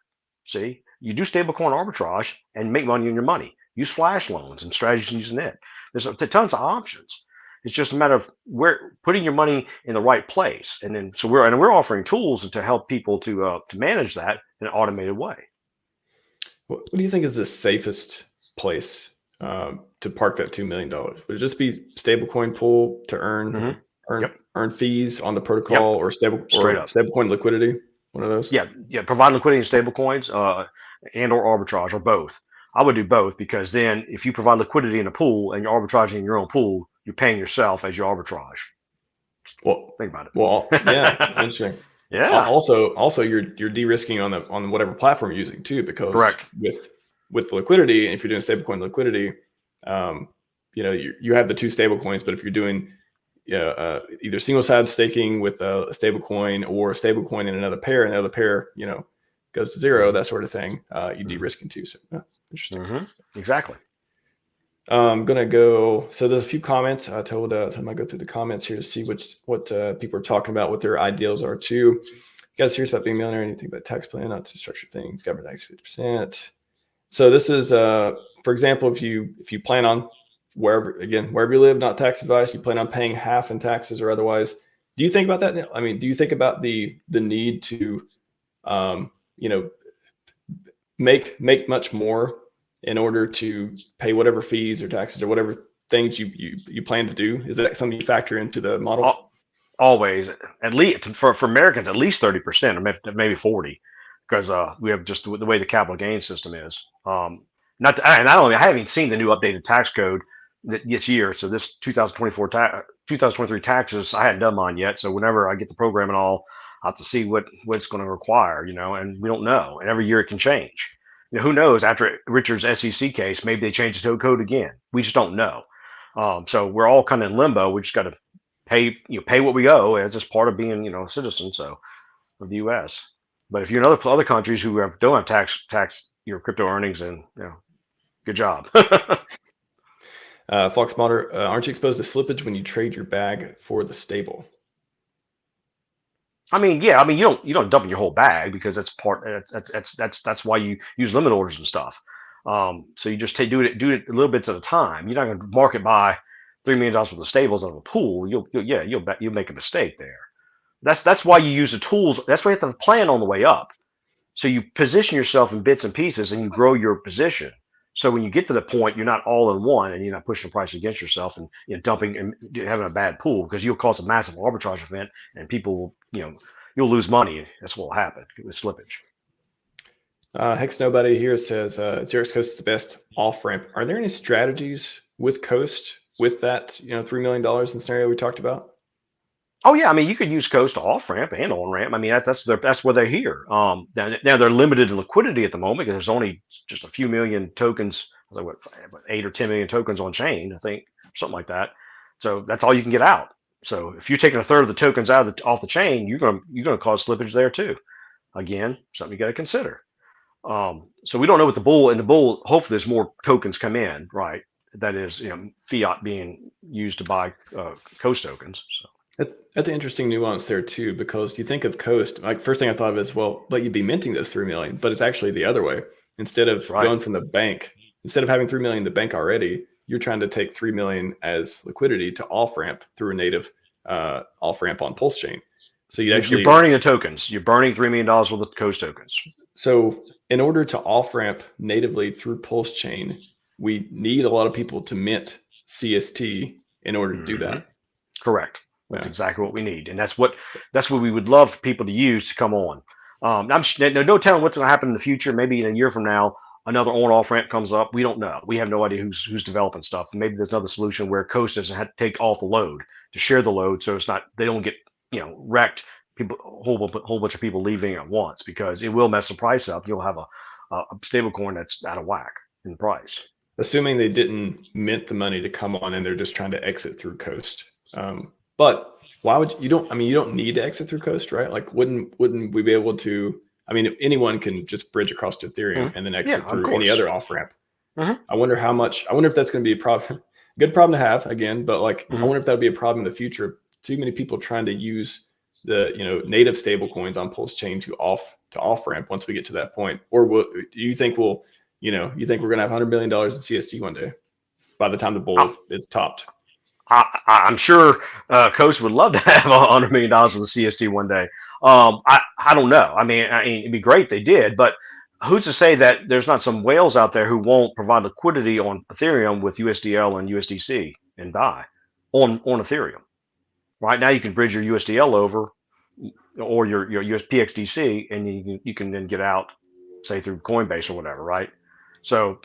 See, you do stablecoin arbitrage and make money on your money. Use flash loans and strategies using it. There's tons of options. It's just a matter of putting your money in the right place, and then we're offering tools to help people to manage that in an automated way. What do you think is the safest place to park that $2 million? Would it just be stablecoin pool to earn fees on the protocol, or stablecoin liquidity? One of those. Yeah. Provide liquidity in stablecoins and or arbitrage, or both. I would do both, because then if you provide liquidity in a pool and you're arbitraging in your own pool, you're paying yourself as you arbitrage. Well, think about it. Well, yeah, interesting. Yeah. Also, you're de-risking on whatever platform you're using too, because correct. with liquidity, if you're doing stablecoin liquidity, you have the two stablecoins. But if you're doing either single-sided staking with a stablecoin, or a stablecoin in another pair, and the other pair goes to zero, that sort of thing, you de-risking too. So interesting. Exactly. I'm gonna go. So there's a few comments. I told him I go through the comments here to see what people are talking about, what their ideals are too. You guys serious about being a millionaire? Anything about tax plan, not to structure things, government tax 50%. So this is, for example, if you plan on wherever you live, not tax advice, you plan on paying half in taxes or otherwise. Do you think about that? I mean, do you think about the need to, make much more in order to pay whatever fees or taxes or whatever things you plan to do? Is that something you factor into the model? Always, at least for Americans, at least 30%, or maybe 40%, because we have just the way the capital gains system is. I haven't seen the new updated tax code this year. So this 2023 taxes, I hadn't done mine yet. So whenever I get the program and all, I have to see what it's going to require, and we don't know. And every year it can change. Who knows? After Richard's SEC case, maybe they change the code again. We just don't know. So we're all kind of in limbo. We just got to pay what we owe as just part of being, a citizen of the U.S. But if you're in other countries who don't have tax your crypto earnings, then good job. Fox Motter, aren't you exposed to slippage when you trade your bag for the stable? I mean, yeah. I mean, you don't dump your whole bag, because that's why you use limit orders and stuff. So you just do it a little bits at a time. You're not going to market buy $3 million worth of stables out of a pool. You'll make a mistake there. That's why you use the tools. That's why you have to plan on the way up. So you position yourself in bits and pieces, and you grow your position. So when you get to the point, you're not all in one, and you're not pushing the price against yourself and dumping and having a bad pool, because you'll cause a massive arbitrage event, and people will, you'll lose money. That's what will happen with slippage. Hex Nobody here says Xerox Coast is the best off ramp. Are there any strategies with Coast with that $3 million in scenario we talked about? Oh yeah, I mean, you could use Coast to off ramp and on ramp. I mean, that's where they're here. Now they're limited to liquidity at the moment because there's only just a few million tokens, like what 8 or 10 million tokens on chain, I think, something like that. So that's all you can get out. So if you're taking a third of the tokens off the chain, you're gonna cause slippage there too. Again, something you got to consider. So we don't know what the bull. Hopefully, there's more tokens come in, right? That is, fiat being used to buy Coast tokens. So. That's an interesting nuance there too, because you think of Coast, like first thing I thought of is, well, but you'd be minting those 3 million, but it's actually the other way. Instead of going from the bank, instead of having 3 million in the bank already, you're trying to take 3 million as liquidity to off ramp through a native off ramp on PulseChain. So you're burning the tokens. You're burning $3 million worth of Coast tokens. So in order to off ramp natively through PulseChain, we need a lot of people to mint CST in order to do that. Correct. That's exactly what we need, and that's what we would love for people to use to come on. No telling what's going to happen in the future. Maybe in a year from now, another on-off ramp comes up. We don't know. We have no idea who's developing stuff. Maybe there's another solution where Coast doesn't have to take off the load to share the load, so they don't get wrecked. People, a whole bunch of people leaving at once, because it will mess the price up. You'll have a stable coin that's out of whack in price. Assuming they didn't mint the money to come on and they're just trying to exit through Coast. But why would you don't need to exit through Coast, right? Like wouldn't we be able to, anyone can just bridge across to Ethereum and then exit through any other off ramp. I wonder if that's going to be a problem. Good problem to have again, but I wonder if that would be a problem in the future. Too many people trying to use the native stable coins on PulseChain to off ramp once we get to that point. Or do you think we're going to have $100 million in CST one day by the time the bull is topped? I'm sure Coast would love to have $100 million with the CST one day. I don't know. I mean, it'd be great if they did, but who's to say that there's not some whales out there who won't provide liquidity on Ethereum with USDL and USDC and DAI on Ethereum? Right now, you can bridge your USDL over or your PXDC, and you can then get out, say through Coinbase or whatever, right? So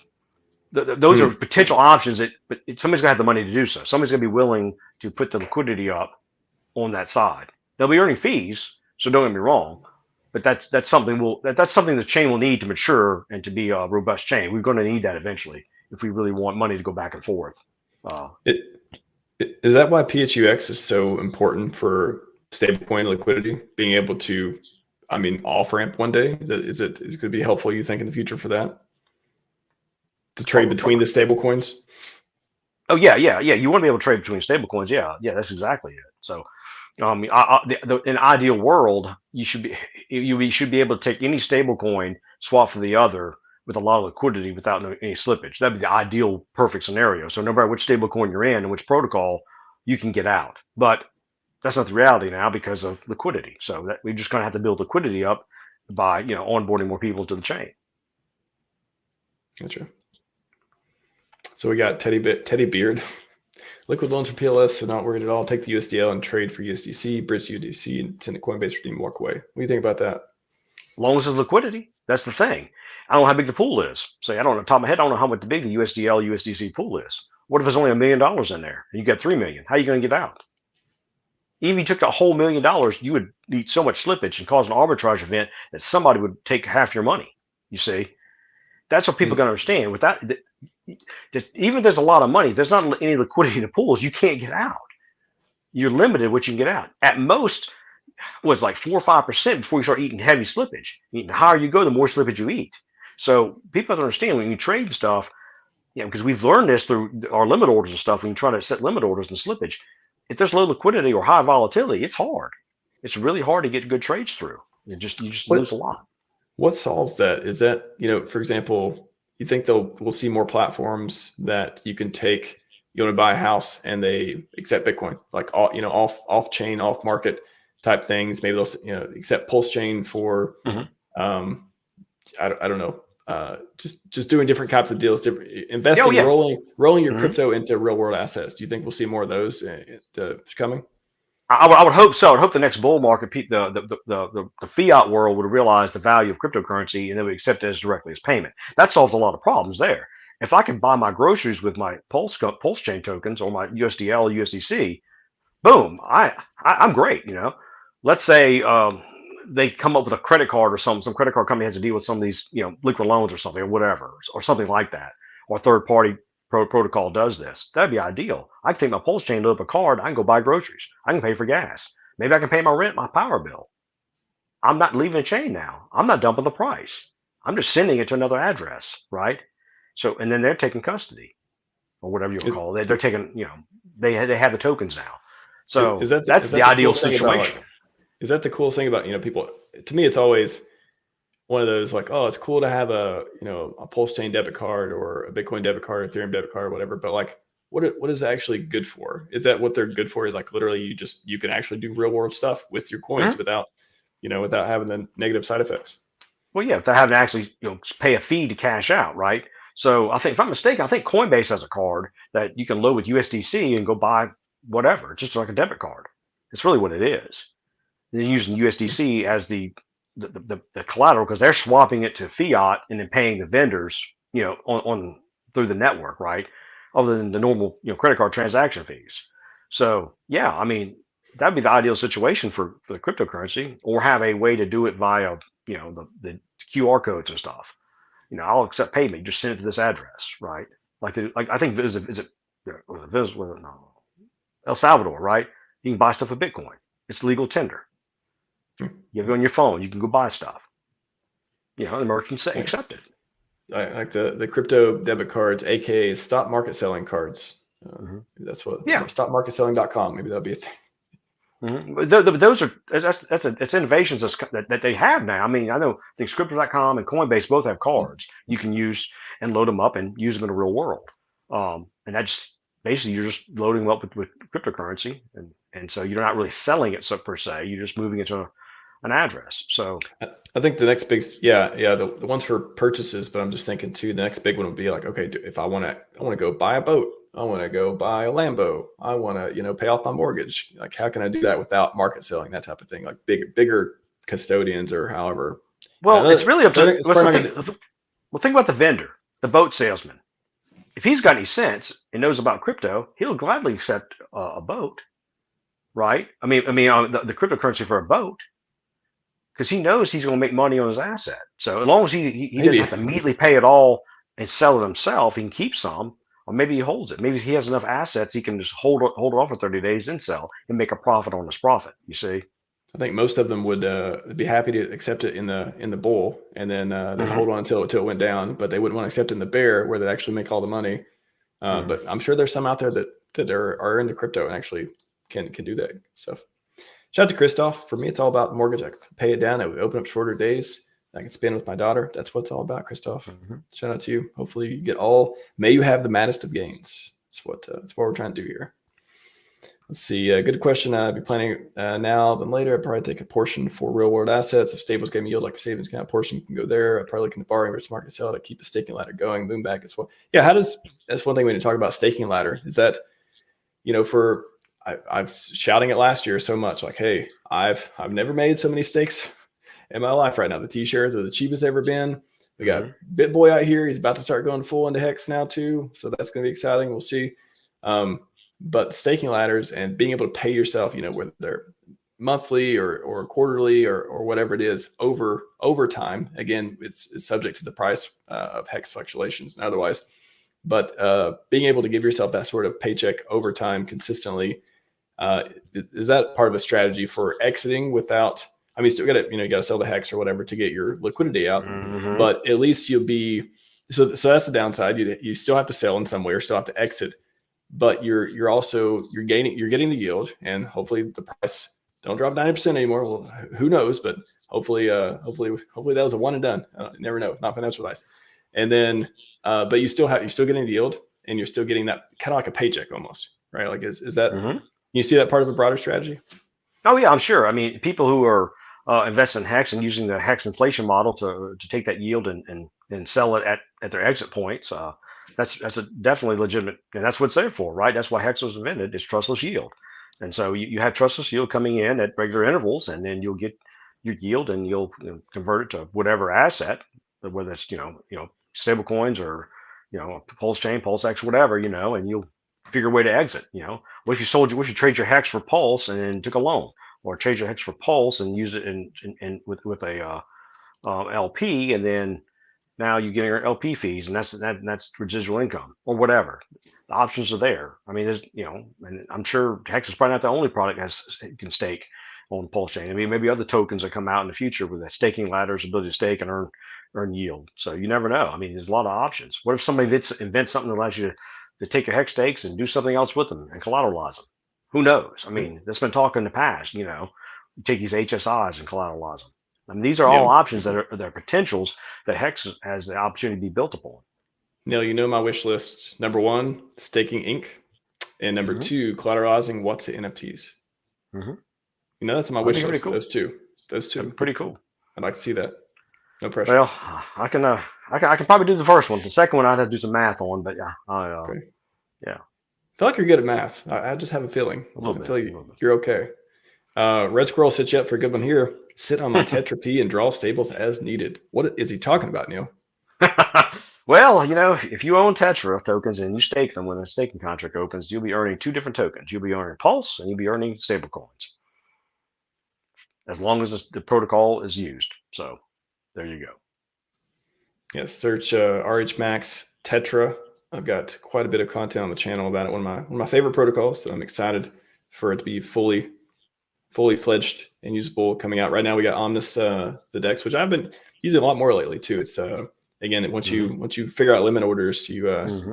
those are potential options, but somebody's gonna have the money to do so. Somebody's gonna be willing to put the liquidity up on that side. They'll be earning fees, so don't get me wrong, but that's something the chain will need to mature and to be a robust chain. We're going to need that eventually if we really want money to go back and forth. Is that why PHUX is so important for stablecoin liquidity? Being able to, off ramp one day, is it going to be helpful, you think, in the future for that? To trade between the stable coins? Oh yeah. You want to be able to trade between stable coins. Yeah, that's exactly it. So, in an ideal world, you should be able to take any stable coin, swap for the other with a lot of liquidity without any slippage. That'd be the ideal, perfect scenario. So no matter which stable coin you're in and which protocol, you can get out. But that's not the reality now because of liquidity. So we're just going to have to build liquidity up by onboarding more people to the chain. Gotcha. So we got Teddy Beard. Liquid loans for PLS, so not worried at all. Take the USDL and trade for USDC, bridge to USDC, and send to Coinbase, redeem, walk away. What do you think about that? As long as there's liquidity, that's the thing. I don't know how big the pool is. Say, I don't know, top of my head, I don't know how big the USDL, USDC pool is. What if there's only $1 million in there and you got 3 million? How are you going to get out? Even if you took the whole $1 million, you would need so much slippage and cause an arbitrage event that somebody would take half your money. You see, that's what people got to understand. With that, even if there's a lot of money, there's not any liquidity in the pools. You can't get out. You're limited what you can get out. At most, was like 4 or 5% before you start eating heavy slippage. The higher you go, the more slippage you eat. So people have to understand when you trade stuff, because we've learned this through our limit orders and stuff. When you try to set limit orders and slippage, if there's low liquidity or high volatility, it's hard. It's really hard to get good trades through. You just lose a lot. What solves that? Is that, for example, you think we'll see more platforms that you can take, you want to buy a house and they accept Bitcoin, like off chain, off market type things. Maybe they'll accept PulseChain for I don't know. Just doing different types of deals, different investing, rolling your crypto into real world assets. Do you think we'll see more of those coming? I would hope so. I'd hope the next bull market, the fiat world would realize the value of cryptocurrency and then we accept it as directly as payment. That solves a lot of problems there. If I can buy my groceries with my PulseChain tokens or my USDL, USDC, boom, I'm great. Let's say they come up with a credit card or some credit card company has to deal with some of these liquid loans or something or whatever or something like that, or third party protocol does this. That'd be ideal. I can take my PulseChain, load up a card, I can go buy groceries, I can pay for gas, maybe I can pay my rent, my power bill. I'm not leaving a chain now. I'm not dumping the price. I'm just sending it to another address, right? So, and then they're taking custody or whatever you want to call it. They're taking, they have the tokens now. So that's the ideal situation. Is that the cool thing about, people? To me, it's always one of those like, oh, it's cool to have a PulseChain debit card or a Bitcoin debit card, Ethereum debit card, or whatever. But like, what is it actually good for? Is that what they're good for? Is like literally you can actually do real world stuff with your coins without having the negative side effects. Well, yeah, without having to actually pay a fee to cash out, right? So I think, if I'm mistaken, I think Coinbase has a card that you can load with USDC and go buy whatever, just like a debit card. It's really what it is. And they're using USDC as the collateral because they're swapping it to fiat and then paying the vendors, on through the network, right? Other than the normal, credit card transaction fees. So yeah, I mean, that'd be the ideal situation for the cryptocurrency, or have a way to do it via, the QR codes and stuff. I'll accept payment. Just send it to this address, right? Like I think El Salvador, right? You can buy stuff with Bitcoin. It's legal tender. You have it on your phone. You can go buy stuff. The merchants accept it. I like the crypto debit cards, aka stock market selling cards. That's what. Yeah. Stockmarketselling.com. Maybe that'll be a thing. Those are it's innovations that they have now. I mean, I know things Crypto.com and Coinbase both have cards you can use and load them up and use them in the real world. And that's basically you're just loading them up with cryptocurrency, and so you're not really selling it per se. You're just moving it to an address. So I think the next big, the ones for purchases, but I'm just thinking too, the next big one would be like, okay, if I want to go buy a boat, I want to go buy a Lambo, I want to, pay off my mortgage. Like, how can I do that without market selling, that type of thing? Like bigger custodians or however. Well, it's really up to, think about the vendor, the boat salesman. If he's got any sense and knows about crypto, he'll gladly accept a boat, right? I mean, the cryptocurrency for a boat, because he knows he's going to make money on his asset. So as long as he doesn't have to immediately pay it all and sell it himself, he can keep some, or maybe he holds it. Maybe he has enough assets he can just hold it off for 30 days and sell and make a profit on his profit. You see, I think most of them would be happy to accept it in the bull, and then they'd hold on until it went down, but they wouldn't want to accept it in the bear where they actually make all the money. But I'm sure there's some out there that are into crypto and actually can do that stuff. Shout out to Christoph. For me, it's all about mortgage. I pay it down. I would open up shorter days. I can spend with my daughter. That's what it's all about, Christoph. Shout out to you. Hopefully you get may you have the maddest of gains. That's what we're trying to do here. Let's see. Good question. I'd be planning now than later. I'd probably take a portion for real world assets. If stables gave me yield like a savings account, portion can go there. I'd probably look into borrowing versus market sell to keep the staking ladder going. Boom back as well. Yeah. That's one thing we need to talk about staking ladder is that, I've shouting it last year so much, like, hey, I've never made so many stakes in my life right now. The T-shares are the cheapest ever been. We got BitBoy out here. He's about to start going full into Hex now too. So that's going to be exciting. We'll see. But staking ladders and being able to pay yourself, whether they're monthly or quarterly or whatever it is over time. Again, it's subject to the price of Hex fluctuations and otherwise. But being able to give yourself that sort of paycheck over time consistently, is that part of a strategy for exiting without? I mean, still got to you got to sell the Hex or whatever to get your liquidity out, but at least you'll be so that's the downside. You still have to sell in some way or still have to exit, but you're getting the yield, and hopefully the price don't drop 90% anymore. Well, who knows? But hopefully that was a one and done. You never know. Not financial advice. And then, but you're still getting the yield, and you're still getting that kind of like a paycheck almost, right? Like is that? You see that part of a broader strategy? Oh yeah, I'm sure. I mean, people who are investing in Hex and using the Hex inflation model to take that yield and sell it at their exit points, that's a definitely legitimate, and that's what it's there for, right? That's why Hex was invented. It's trustless yield, and so you have trustless yield coming in at regular intervals, and then you'll get your yield, and you'll convert it to whatever asset, whether it's stable coins or PulseChain, PulseX, whatever, and you'll figure a way to exit. What if what if you trade your Hex for Pulse and then took a loan, or trade your Hex for Pulse and use it in with a LP, and then now you get your LP fees, and that's residual income or whatever. The options are there. I mean, there's and I'm sure Hex is probably not the only product that can stake on PulseChain. I mean, maybe other tokens that come out in the future with the staking ladders, ability to stake and earn yield. So you never know. I mean, there's a lot of options. What if somebody invents something that allows you to take your Hex stakes and do something else with them and collateralize them? Who knows? I mean, that's been talk in the past. You take these HSIs and collateralize them. I mean, these are all options that are potentials that Hex has the opportunity to be built upon. Neil, my wish list: number 1, staking ink, and number 2, collateralizing WhatsApp NFTs. That's on my wish list. Cool. Those two. That'd be pretty cool. I'd like to see that. No pressure. Well, I can probably do the first one. The second one I'd have to do some math on, but yeah, okay. Yeah. I feel like you're good at math. I just have a feeling. I feel like you're okay. Red Squirrel sits you up for a good one here. Sit on my Tetra P and draw stables as needed. What is he talking about, Neil? Well, if you own Tetra tokens and you stake them when a staking contract opens, you'll be earning 2 different tokens. You'll be earning Pulse and you'll be earning stable coins, as long as the protocol is used. So there you go. Yes, search RHMax Tetra. I've got quite a bit of content on the channel about it. One of my favorite protocols that I'm excited for it to be fully fledged and usable coming out. Right now we got Omnis, the DEX, which I've been using a lot more lately too. It's again, once you figure out limit orders, you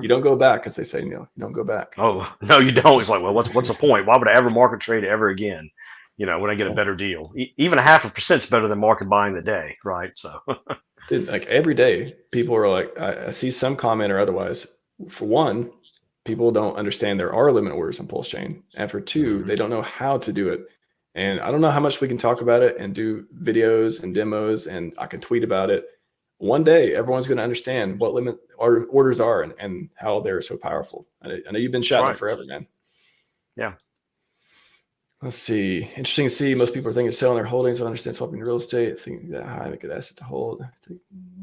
don't go back, as they say, Neil. You don't go back. Oh no, you don't. It's like, well, what's the point? Why would I ever market trade ever again? When I get a better deal, even 0.5% is better than market buying the day, right? So, dude, like every day, people are like, I see some comment or otherwise. For one, people don't understand there are limit orders on PulseChain, and for 2, they don't know how to do it. And I don't know how much we can talk about it and do videos and demos, and I can tweet about it. One day, everyone's going to understand what limit orders are and how they're so powerful. I know you've been shouting it forever, man. Yeah. Let's see. Interesting to see. Most people are thinking of selling their holdings. I understand swapping real estate, thinking that high of a good asset to hold.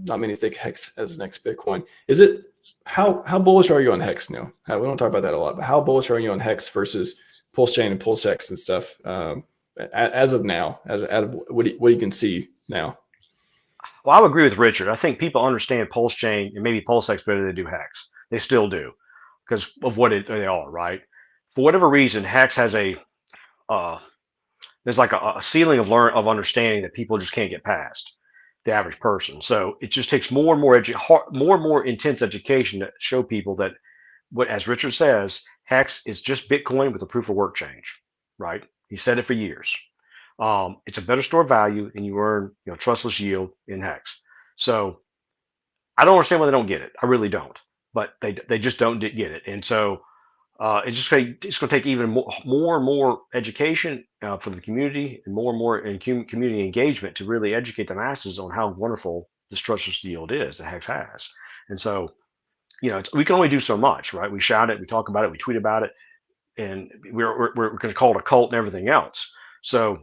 Not many think Hex as next Bitcoin. Is it? How bullish are you on Hex now? We don't talk about that a lot, but how bullish are you on Hex versus PulseChain and PulseX and stuff as of now? As of what you can see now? Well, I would agree with Richard. I think people understand PulseChain and maybe PulseX better than they do Hex. They still do because of what they are, right? For whatever reason, Hex has there's like a ceiling of understanding that people just can't get past, the average person. So it just takes more and more intense education to show people that as Richard says, Hex is just Bitcoin with a proof of work change, right? He said it for years. It's a better store of value, and you earn trustless yield in Hex. So I don't understand why they don't get it. I really don't, but they just don't get it, and so it's going to take even more and more education for the community, and more community engagement to really educate the masses on how wonderful this trustless yield is that Hex has. And so we can only do so much, right? We shout it, we talk about it, we tweet about it, and we're going to call it a cult and everything else. So.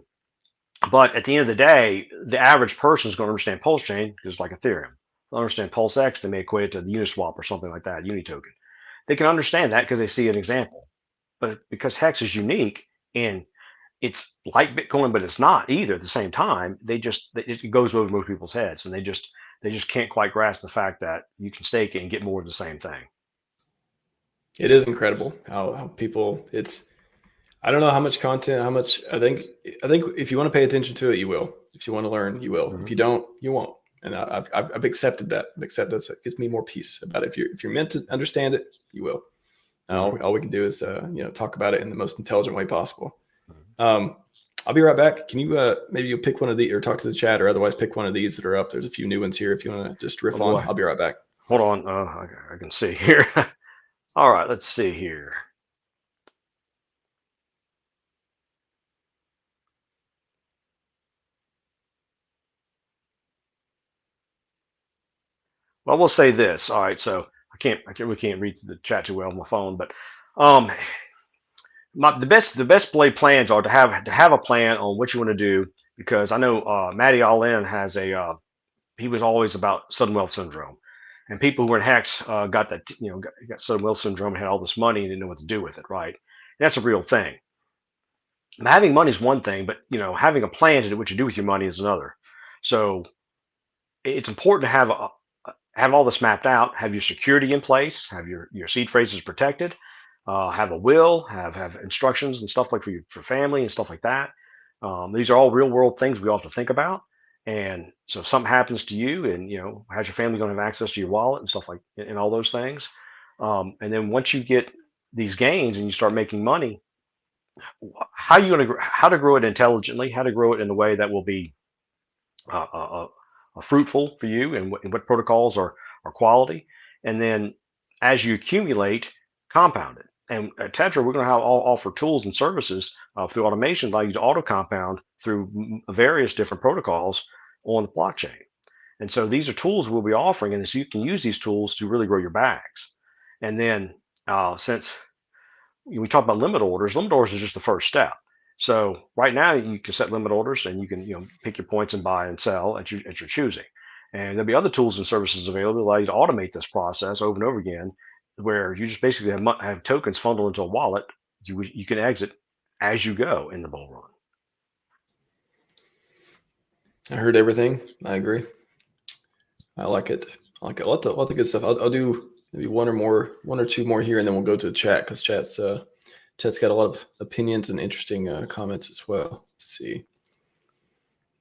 But at the end of the day, the average person is going to understand PulseChain because it's like Ethereum. They'll understand PulseX. They may equate it to the Uniswap or something like that, Uni token. They can understand that because they see an example. But because Hex is unique and it's like Bitcoin, but it's not either at the same time, it goes over most people's heads, and they just can't quite grasp the fact that you can stake it and get more of the same thing. It is incredible how people I don't know how much content, how much I think if you want to pay attention to it, you will. If you want to learn, you will. If you don't, you won't. And I've accepted that. It gives me more peace about it. If you're meant to understand it, you will. And all we can do is talk about it in the most intelligent way possible. I'll be right back. Can you maybe you pick one of these, or talk to the chat, or otherwise pick one of these that are up? There's a few new ones here if you want to just riff on. I'll be right back. Hold on. I can see here. All right, let's see here. Well, I will say this. All right, so we can't read the chat too well on my phone, but um, the best play plans are to have a plan on what you want to do, because I know Matty All In has he was always about sudden wealth syndrome, and people who were in Hex got that, got sudden wealth syndrome and had all this money and didn't know what to do with it, right? And that's a real thing. Having money is one thing, but having a plan to do what you do with your money is another. So it's important to have all this mapped out, have your security in place, have your seed phrases protected, have a will, have instructions and stuff like for family and stuff like that. These are all real world things we all have to think about. And so if something happens to you, and how's your family going to have access to your wallet and stuff like, and all those things. And then once you get these gains and you start making money, how to grow it intelligently, how to grow it in a way that will be fruitful for you, and what protocols are quality. And then as you accumulate, compound it. And at Tetra, we're going to offer tools and services through automation, allow you to auto compound through various different protocols on the blockchain. And so these are tools we'll be offering, and so you can use these tools to really grow your bags. And then since we talk about limit orders is just the first step. So right now you can set limit orders, and you can pick your points and buy and sell at your choosing. And there'll be other tools and services available that allow you to automate this process over and over again, where you just basically have tokens funneled into a wallet. You can exit as you go in the bull run. I heard everything. I agree. I like it. I like it. A lot of good stuff. I'll do maybe one or two more here, and then we'll go to the chat, because chat's got a lot of opinions and interesting comments as well. Let's see.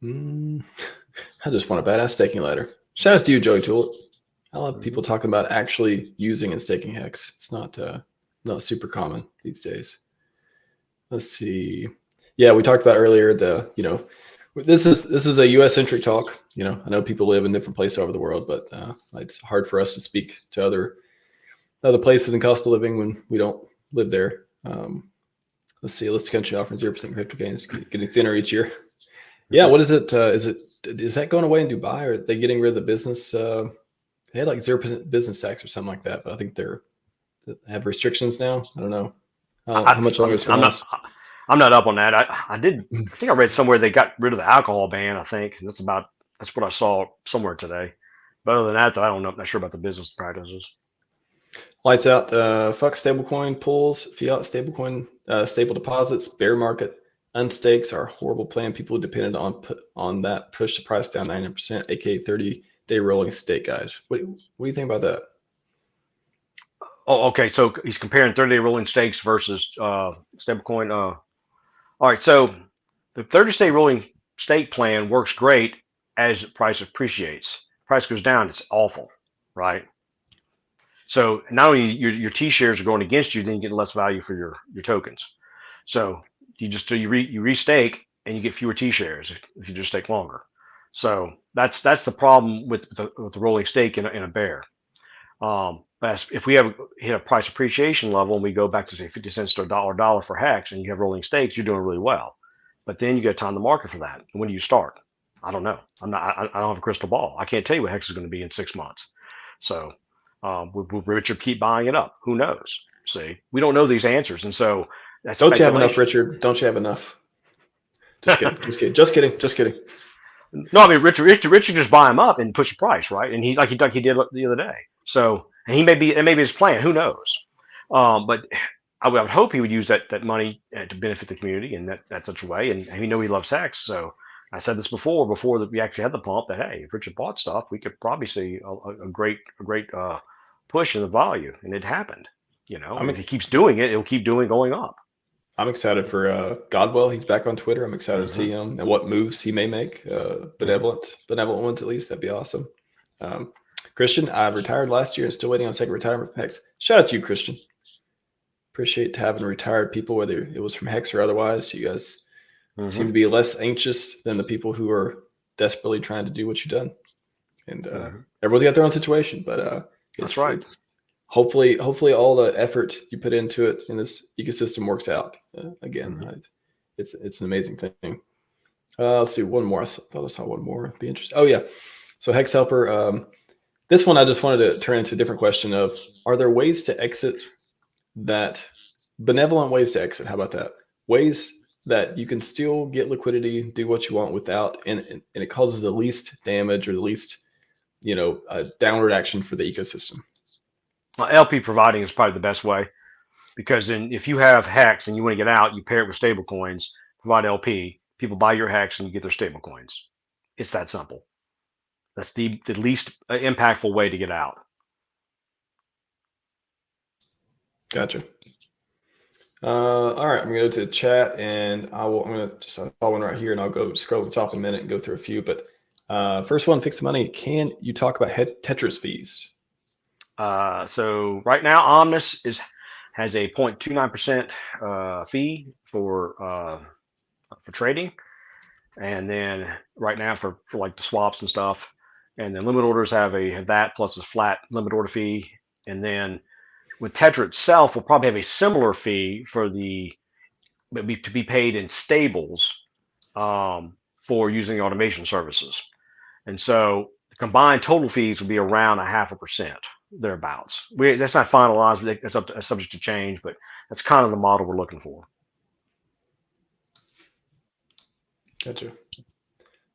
I just want a badass staking ladder. Shout out to you, Joey Tulip. I love people talking about actually using and staking Hex. It's not super common these days. Let's see. Yeah, we talked about earlier this is a U.S. centric talk. I know people live in different places over the world, but it's hard for us to speak to other places and cost of living when we don't live there. Let's see. List country offering 0% crypto gains, getting thinner each year. Yeah, what is it? Is that going away in Dubai, or are they getting rid of the business? They had like 0% business tax or something like that, but I think they have restrictions now. I don't know how much longer it's going to last. I'm not up on that. I think I read somewhere they got rid of the alcohol ban. I think that's what I saw somewhere today. But other than that, though, I don't know. I'm not sure about the business practices. Lights out. Fuck stablecoin pools, fiat stablecoin, stable deposits, bear market, unstakes are a horrible plan. People dependent on that push the price down 90%, aka 30-day rolling stake, guys. What do you think about that? Oh, okay. So he's comparing 30-day rolling stakes versus stablecoin. All right. So the 30-day rolling stake plan works great as the price appreciates. Price goes down, it's awful, right? So not only your T shares are going against you, then you get less value for your tokens. So you restake, and you get fewer T shares if you just stake longer. So that's the problem with the rolling stake in a bear. But if we hit a price appreciation level, and we go back to say 50 cents to $1 for Hex, and you have rolling stakes, you're doing really well. But then you got to time the market for that. And when do you start? I don't know. I don't have a crystal ball. I can't tell you what Hex is going to be in 6 months. So will Richard keep buying it up? Who knows? See, we don't know these answers, and so that's. Don't you have enough, Richard? Don't you have enough? Just kidding. Just kidding. No, I mean Richard just buy him up and push the price, right? And he did the other day. So, and it may be his plan. Who knows? But I would hope he would use that money to benefit the community in that such a way. And he loves Hex. So I said this before that we actually had the pump, that hey, if Richard bought stuff, we could probably see a great push in the value, and it happened. If he keeps doing it, it'll keep going up. I'm excited for Godwell. He's back on Twitter. I'm excited to see him and what moves he may make. Benevolent ones at least. That'd be awesome. Christian, I retired last year and still waiting on second retirement from Hex. Shout out to you, Christian. Appreciate having retired people, whether it was from Hex or otherwise. You guys seem to be less anxious than the people who are desperately trying to do what you've done. And everyone's got their own situation, but that's right. It's hopefully all the effort you put into it in this ecosystem works out. It's an amazing thing. Let's see one more. I thought I saw one more. It'd be interesting. Oh yeah. So Hex Helper, This one, I just wanted to turn into a different question of, are there ways to exit that, benevolent ways to exit? How about that? Ways that you can still get liquidity, do what you want without, and it causes the least damage or the least, downward action for the ecosystem. LP providing is probably the best way, because then if you have Hex and you want to get out, you pair it with stable coins, provide LP, people buy your Hex and you get their stable coins. It's that simple. That's the least impactful way to get out. Gotcha. All right, I'm gonna go to the chat, and I saw one right here, and I'll go scroll to the top in a minute and go through a few. But first one, Fix the Money. Can you talk about Tetris fees? So right now, Omnis has a 0.29% fee for trading, and then right now for like the swaps and stuff, and then limit orders have that plus a flat limit order fee, and then with Tetra itself, we'll probably have a similar fee to be paid in stables for using automation services, and so the combined total fees will be around 0.5%. Thereabouts. That's not finalized, but that's subject to change, but that's kind of the model we're looking for. Gotcha.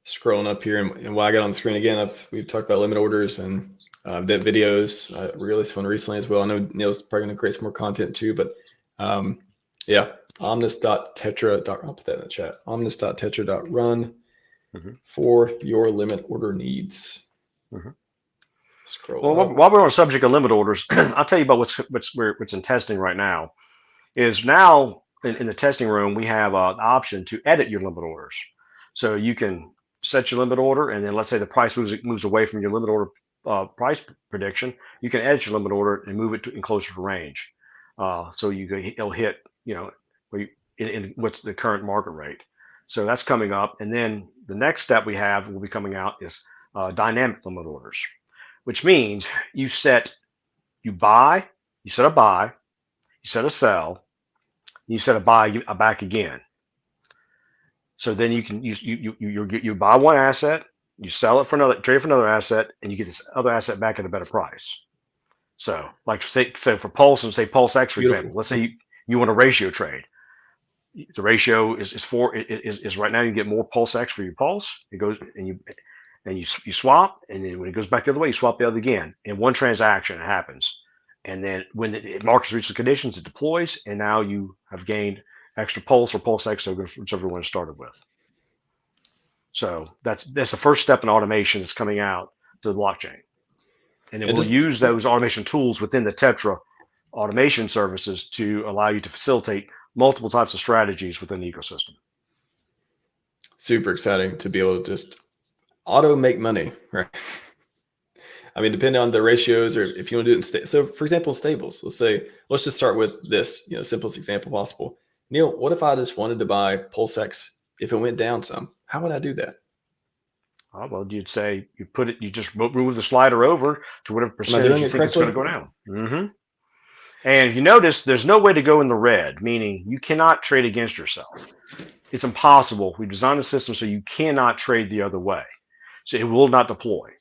Scrolling up here, and while I got on the screen again, we've talked about limit orders and videos. I released one recently as well. I know Neil's probably going to create some more content too, but yeah, omnis.tetra. I'll put that in the chat. Omnis.tetra.run for your limit order needs. Well, while we're on the subject of limit orders, I'll tell you about what's in testing right now. Is now in the testing room, we have an option to edit your limit orders. So you can set your limit order, and then let's say the price moves away from your limit order price prediction, you can edit your limit order and move it in closer to range. So it'll hit, in what's the current market rate. So that's coming up, and then the next step we have will be coming out is dynamic limit orders, which means you set a buy, you set a sell, you set a back again. So then you can you buy one asset, you sell it for another asset, and you get this other asset back at a better price. So like so for Pulse and say PulseX, for example, let's say you want a ratio trade. The ratio is right now you get more PulseX for your Pulse. It goes and you swap, and then when it goes back the other way, you swap the other again. In one transaction, it happens. And then when the market reaches the conditions, it deploys, and now you have gained extra Pulse or PulseX, whichever one it started with. So that's the first step in automation that's coming out to the blockchain. And then we'll use those automation tools within the Tetra automation services to allow you to facilitate multiple types of strategies within the ecosystem. Super exciting to be able to just auto make money, right? I mean, depending on the ratios, or if you want to do it in so for example, stables, let's just start with this, simplest example possible. Neil, what if I just wanted to buy PulseX if it went down some? How would I do that? Well, you'd say you just move the slider over to whatever percentage you think it's going to go down. And if you notice, there's no way to go in the red, meaning you cannot trade against yourself. It's impossible. We designed the system so you cannot trade the other way. So it will not deploy.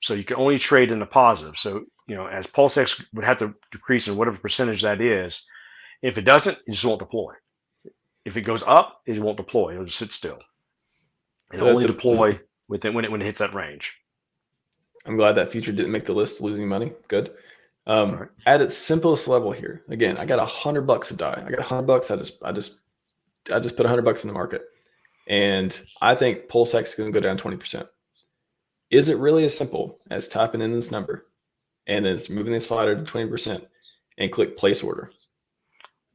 So you can only trade in the positive. So, as PulseX would have to decrease in whatever percentage that is. If it doesn't, it just won't deploy. If it goes up, it won't deploy. It'll just sit still. It'll only deploy when it hits that range. I'm glad that feature didn't make the list losing money. Good. At its simplest level here, again, I got $100 a DAI. I got $100. I just put $100 in the market, and I think PulseX is going to go down 20%. Is it really as simple as typing in this number and then moving the slider to 20% and click place order?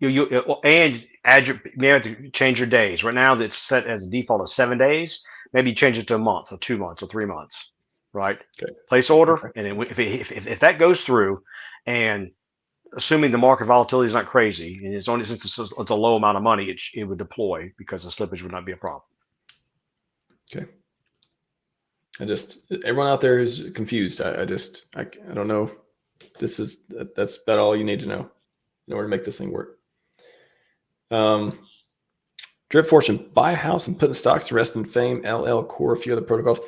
And you have to change your days. Right now, it's set as a default of 7 days. Maybe you change it to a month or 2 months or 3 months, right? Okay. Place order, okay. And then if that goes through, and assuming the market volatility is not crazy, and it's only since it's a low amount of money, it would deploy because the slippage would not be a problem. Okay. Everyone out there is confused. I don't know. That's about all you need to know in order to make this thing work. Drip Fortune, buy a house and put in stocks to rest in fame, LL, Core, a few other protocols.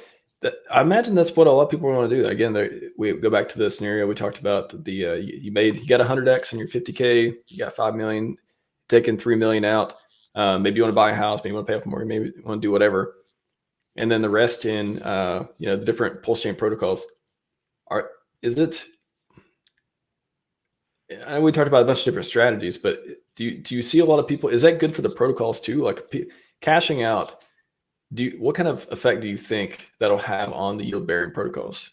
I imagine that's what a lot of people want to do. Again, we go back to the scenario we talked about. You got 100x on your 50K, you got 5 million, taking 3 million out. Maybe you want to buy a house, maybe you want to pay off more, maybe you want to do whatever, and then the rest in the different PulseChain protocols. Is it? And we talked about a bunch of different strategies, but do you see a lot of people? Is that good for the protocols too? Like cashing out. What kind of effect do you think that'll have on the yield bearing protocols?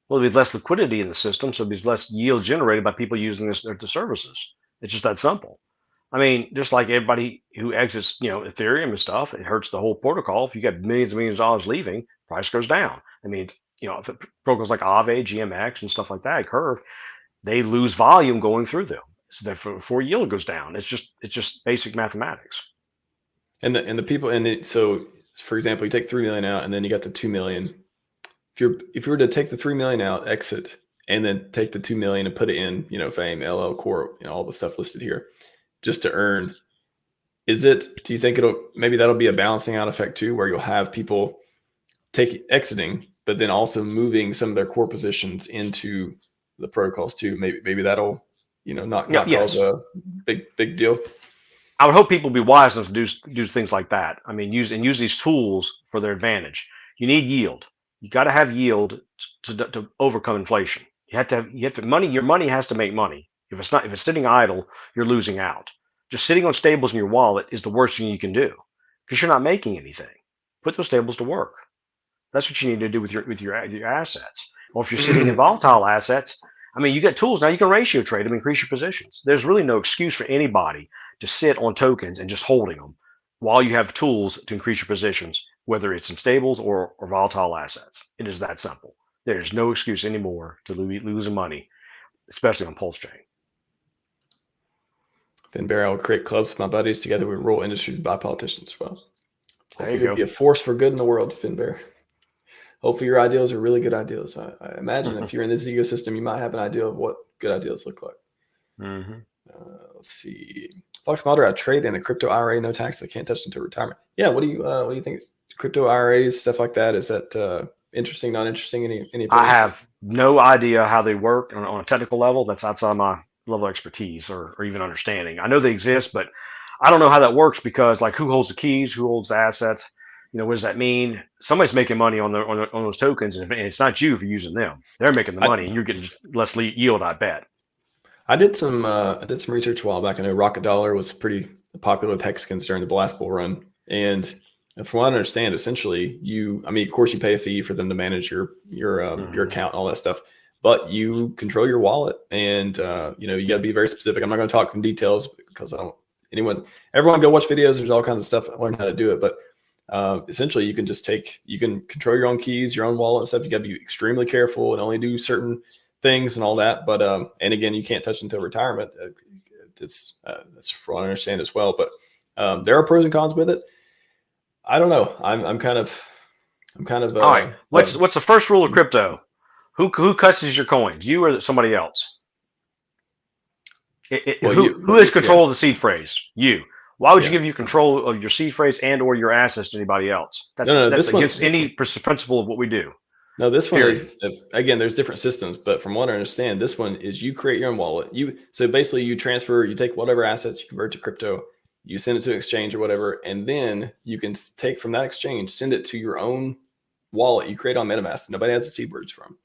Well, there'll be less liquidity in the system, so there's less yield generated by people using the services. It's just that simple. I mean, just like everybody who exits, Ethereum and stuff, it hurts the whole protocol. If you got millions and millions of dollars leaving, price goes down. I mean, if the protocols like Aave, GMX, and stuff like that, Curve, they lose volume going through them. So therefore, yield goes down. It's just basic mathematics. And the people, so for example, you take 3 million out, and then you got the 2 million. If you were to take the 3 million out, exit, and then take the 2 million and put it in, Fame, LL, Core, all the stuff listed here, just to earn. Do you think maybe that'll be a balancing out effect too, where you'll have people exiting, but then also moving some of their core positions into the protocols too? Maybe that'll, not cause a big deal. I would hope people be wise enough to do things like that. I mean, use these tools for their advantage. You need yield. You got to have yield to overcome inflation. You have to money. Your money has to make money. If it's sitting idle, you're losing out. Just sitting on stables in your wallet is the worst thing you can do because you're not making anything. Put those stables to work. That's what you need to do with your assets. Or if you're sitting in volatile assets, I mean, you get tools now. You can ratio trade them, increase your positions. There's really no excuse for anybody to sit on tokens and just holding them while you have tools to increase your positions, whether it's in stables or volatile assets. It is that simple. There's no excuse anymore to losing money, especially on PulseChain. Finbear, I will create clubs with my buddies. Together we rule industries by politicians. Well, hopefully you'll be a force for good in the world, Finbear. Hopefully your ideas are really good ideas. I imagine if you're in this ecosystem, you might have an idea of what good ideas look like. Let's see. Fox Mulder, I trade in a crypto IRA, no tax. I can't touch until retirement. Yeah. What do you think? Crypto IRAs, stuff like that. Is that interesting? Not interesting? Any? I have no idea how they work on a technical level. That's outside my level of expertise or even understanding. I know they exist, but I don't know how that works because, like, who holds the keys? Who holds the assets? What does that mean? Somebody's making money on those tokens, and it's not you for using them. They're making the money, and you're getting less yield, I bet. I did some research a while back. I know Rocket Dollar was pretty popular with Hexagons during the Blast Bull run, and from what I understand, essentially, of course, you pay a fee for them to manage your account and all that stuff, but you control your wallet, and you got to be very specific. I'm not going to talk in details because everyone go watch videos. There's all kinds of stuff. Learn how to do it, but essentially you can control your own keys, your own wallet and stuff. You got to be extremely careful and only do certain things and all that. But and again, you can't touch until retirement. That's from what I understand as well. But there are pros and cons with it. I don't know. I'm kind of. All right. What's the first rule of crypto? Who custodies your coins? You or somebody else? Who has control of the seed phrase? You. Why would you give you control of your seed phrase and or your assets to anybody else? That's against any principle of what we do. No, this one is, again, there's different systems, but from what I understand, this one is you create your own wallet. So basically you take whatever assets, you convert to crypto, you send it to an exchange or whatever, and then you can take from that exchange, send it to your own wallet you create on MetaMask. Nobody has the seed words from.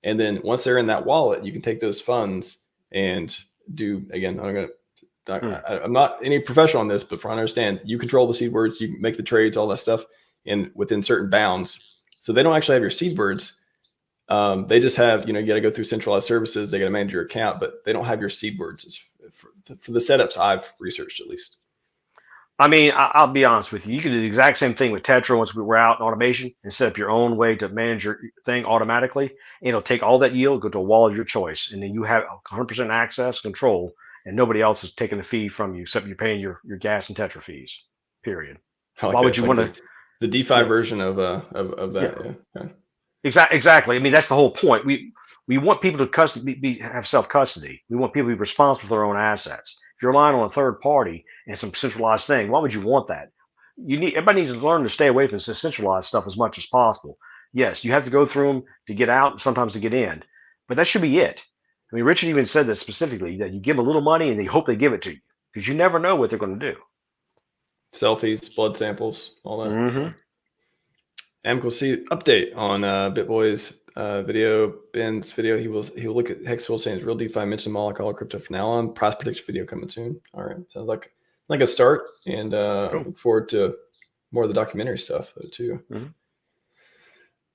And then once they're in that wallet, you can take those funds and I'm not any professional on this, but from what I understand, you control the seed words, you make the trades, all that stuff, and within certain bounds. So they don't actually have your seed words. They just have, you got to go through centralized services. They got to manage your account, but they don't have your seed words for the setups I've researched, at least. I mean, I'll be honest with you. You can do the exact same thing with Tetra once we were out in automation and set up your own way to manage your thing automatically. And it'll take all that yield, go to a wallet of your choice, and then you have 100% access, control, and nobody else is taking a fee from you except you're paying your gas and Tetra fees. Period. Why would you want to? The DeFi version of that. Yeah. Exactly. I mean, that's the whole point. We want people to have self-custody. We want people to be responsible for their own assets. If you're relying on a third party and some centralized thing, why would you want that? Everybody needs to learn to stay away from this centralized stuff as much as possible. Yes, you have to go through them to get out and sometimes to get in, but that should be it. I mean, Richard even said that specifically, that you give them a little money and they hope they give it to you, because you never know what they're going to do. Selfies, blood samples, all that. Mm-hmm. Amco C update on BitBoy's video, Ben's video. He'll look at Hex PulseChain's real DeFi, mention them all crypto from now on. Price prediction video coming soon. All right, sounds like a start, and Cool. look forward to more of the documentary stuff though too. Mm-hmm.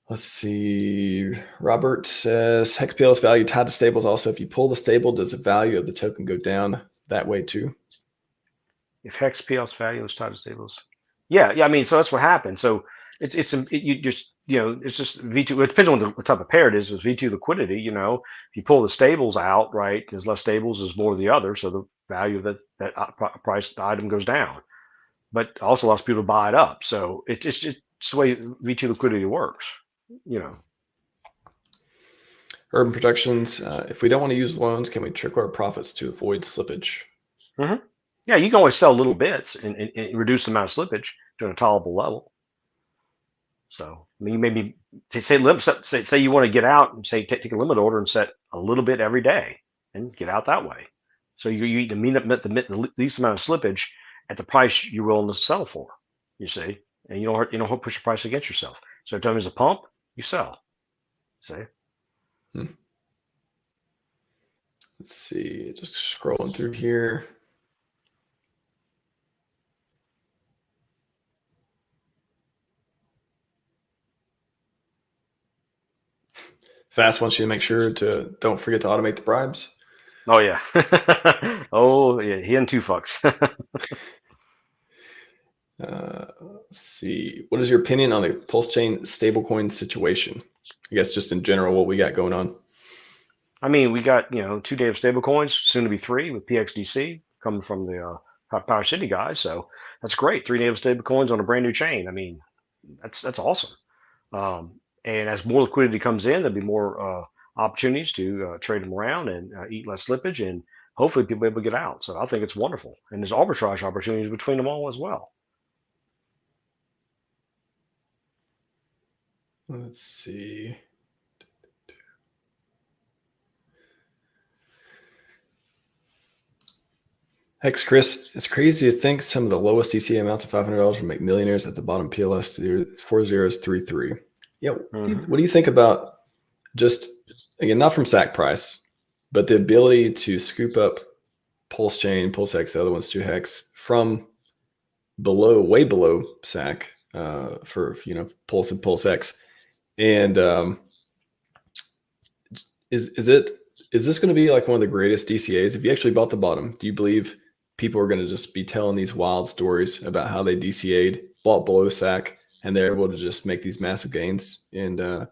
Let's see. Robert says Hex PLS value tied to stables. Also, if you pull the stable, does the value of the token go down that way too? If Hex PLS value is tied to stables, yeah. I mean, so that's what happened. So it's just V2. It depends on what type of pair it is. With V2 liquidity, if you pull the stables out, right, there's less stables, there's more of the other, so the value of that price item goes down. But also allows people to buy it up. So it's just the way V2 liquidity works. Urban Productions. If we don't want to use loans, can we trickle our profits to avoid slippage? Mm-hmm. Yeah, you can always sell little bits and reduce the amount of slippage to a tolerable level. So, I mean, maybe say you want to get out and say take a limit order and set a little bit every day and get out that way. So you meet the least amount of slippage at the price you're willing to sell for. You see, and you don't push the price against yourself. So every time there's a pump, you sell. See. Let's see. Just scrolling through here. Fast wants you to make sure to don't forget to automate the bribes. Oh yeah. Oh yeah. He and two fucks. Let's see. What is your opinion on the PulseChain stablecoin situation? I guess just in general, what we got going on. I mean, we got 2 native stablecoins, soon to be 3 with PXDC coming from the Power City guys. So that's great. 3 native stablecoins on a brand new chain. I mean, that's awesome. And as more liquidity comes in, there'll be more opportunities to trade them around and eat less slippage, and hopefully people will be able to get out. So I think it's wonderful. And there's arbitrage opportunities between them all as well. Let's see. Hex Chris, it's crazy to think some of the lowest DCA amounts of $500 will make millionaires at the bottom. PLS 4033. Yeah. What do you think about just, again, not from SAC price, but the ability to scoop up PulseChain, PulseX, the other ones too, Hex, from below, way below SAC for Pulse and PulseX, and is this going to be like one of the greatest DCAs? If you actually bought the bottom, do you believe people are going to just be telling these wild stories about how they DCA'd, bought below SAC, and they're able to just make these massive gains in the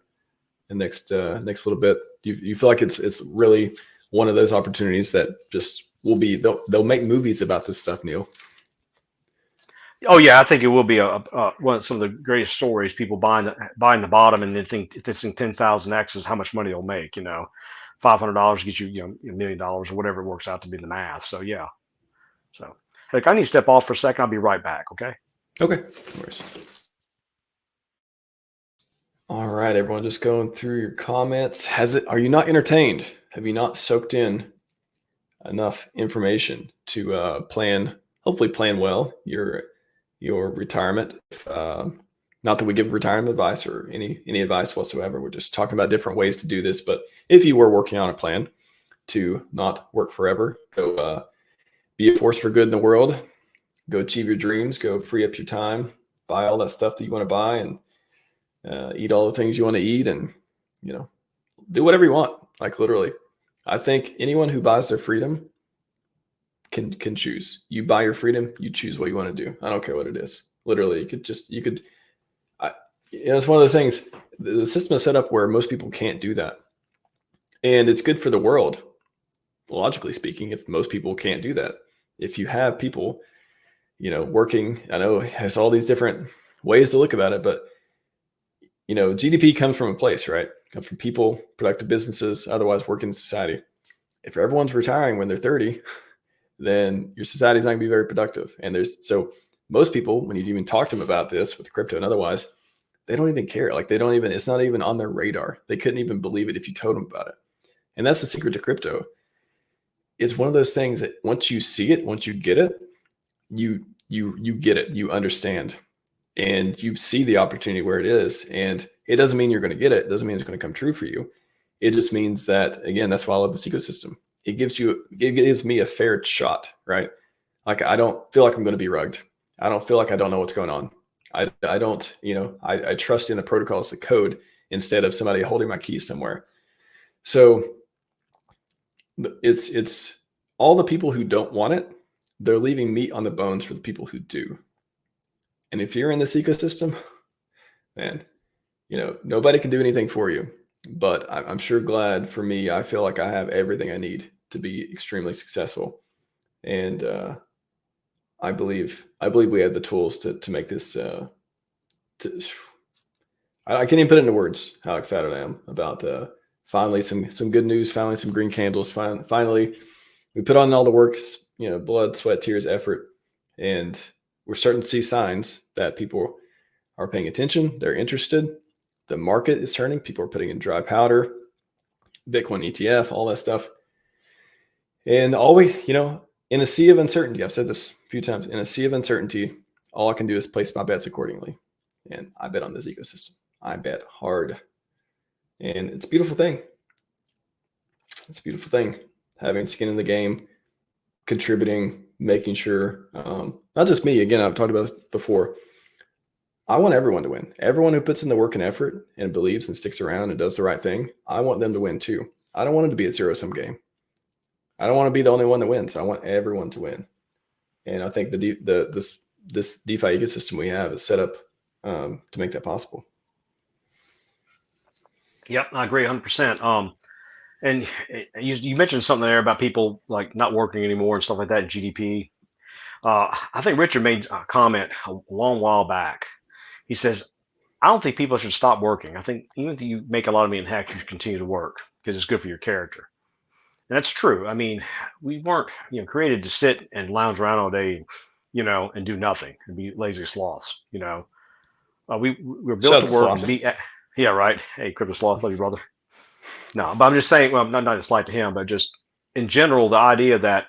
next little bit? Do you feel like it's really one of those opportunities that just will be, they'll make movies about this stuff, Neil? Oh yeah, I think it will be one of some of the greatest stories. People buying the bottom and then think if this thing 10,000x is how much money they'll make. $500 gets you $1 million or whatever it works out to be the math. So yeah. So look, I need to step off for a second. I'll be right back. Okay. Okay. No worries. All right, everyone, just going through your comments. Are you not entertained? Have you not soaked in enough information to hopefully plan well your retirement? Not that we give retirement advice or any advice whatsoever. We're just talking about different ways to do this. But if you were working on a plan to not work forever, go be a force for good in the world, go achieve your dreams, go free up your time, buy all that stuff that you want to buy, and eat all the things you want to eat, and do whatever you want. Like literally, I think anyone who buys their freedom can choose. You buy your freedom, you choose what you want to do. I don't care what it is. Literally, it's one of those things. The system is set up where most people can't do that, and it's good for the world, logically speaking, if most people can't do that. If you have people, working, I know there's all these different ways to look about it, but GDP comes from a place, right? It comes from people, productive businesses, otherwise working in society. If everyone's retiring when they're 30, then your society's not gonna be very productive. And so most people, when you even talk to them about this with crypto and otherwise, don't even care. Like it's not even on their radar. They couldn't even believe it if you told them about it. And that's the secret to crypto. It's one of those things that once you see it, once you get it, you get it, you understand, and you see the opportunity where it is. And it doesn't mean you're going to get it. It doesn't mean it's going to come true for you. It just means that, again, that's why I love this ecosystem. It gives me a fair shot, right? Like, I don't feel like I'm going to be rugged. I don't feel like I don't know what's going on. I don't, I trust in the protocols, the code, instead of somebody holding my keys somewhere. So it's all the people who don't want it, they're leaving meat on the bones for the people who do. And if you're in this ecosystem, man, nobody can do anything for you. But I'm sure glad for me, I feel like I have everything I need to be extremely successful. And I believe we have the tools to make this. I can't even put it into words how excited I am about finally some good news. Finally, some green candles. Finally, we put on all the work, blood, sweat, tears, effort, and we're starting to see signs that people are paying attention. They're interested. The market is turning. People are putting in dry powder, Bitcoin ETF, all that stuff. And in a sea of uncertainty, I've said this a few times, in a sea of uncertainty, all I can do is place my bets accordingly. And I bet on this ecosystem. I bet hard. And it's a beautiful thing. It's a beautiful thing. Having skin in the game, contributing, making sure, not just me, again, I've talked about this before. I want everyone to win. Everyone who puts in the work and effort and believes and sticks around and does the right thing, I want them to win too. I don't want it to be a zero-sum game. I don't want to be the only one that wins. I want everyone to win. And I think this DeFi ecosystem we have is set up to make that possible. Yep, I agree 100%. And you mentioned something there about people like not working anymore and stuff like that in GDP. I think Richard made a comment a long while back. He says, I don't think people should stop working. I think even if you make a lot of money in hack, you should continue to work because it's good for your character. And that's true. I mean, we weren't created to sit and lounge around all day, and do nothing and be lazy sloths. We were built to work and be. Yeah, right. Hey, Crypto Sloth, love you, brother. No, but I'm just saying, well, not a slight to him, but just in general, the idea that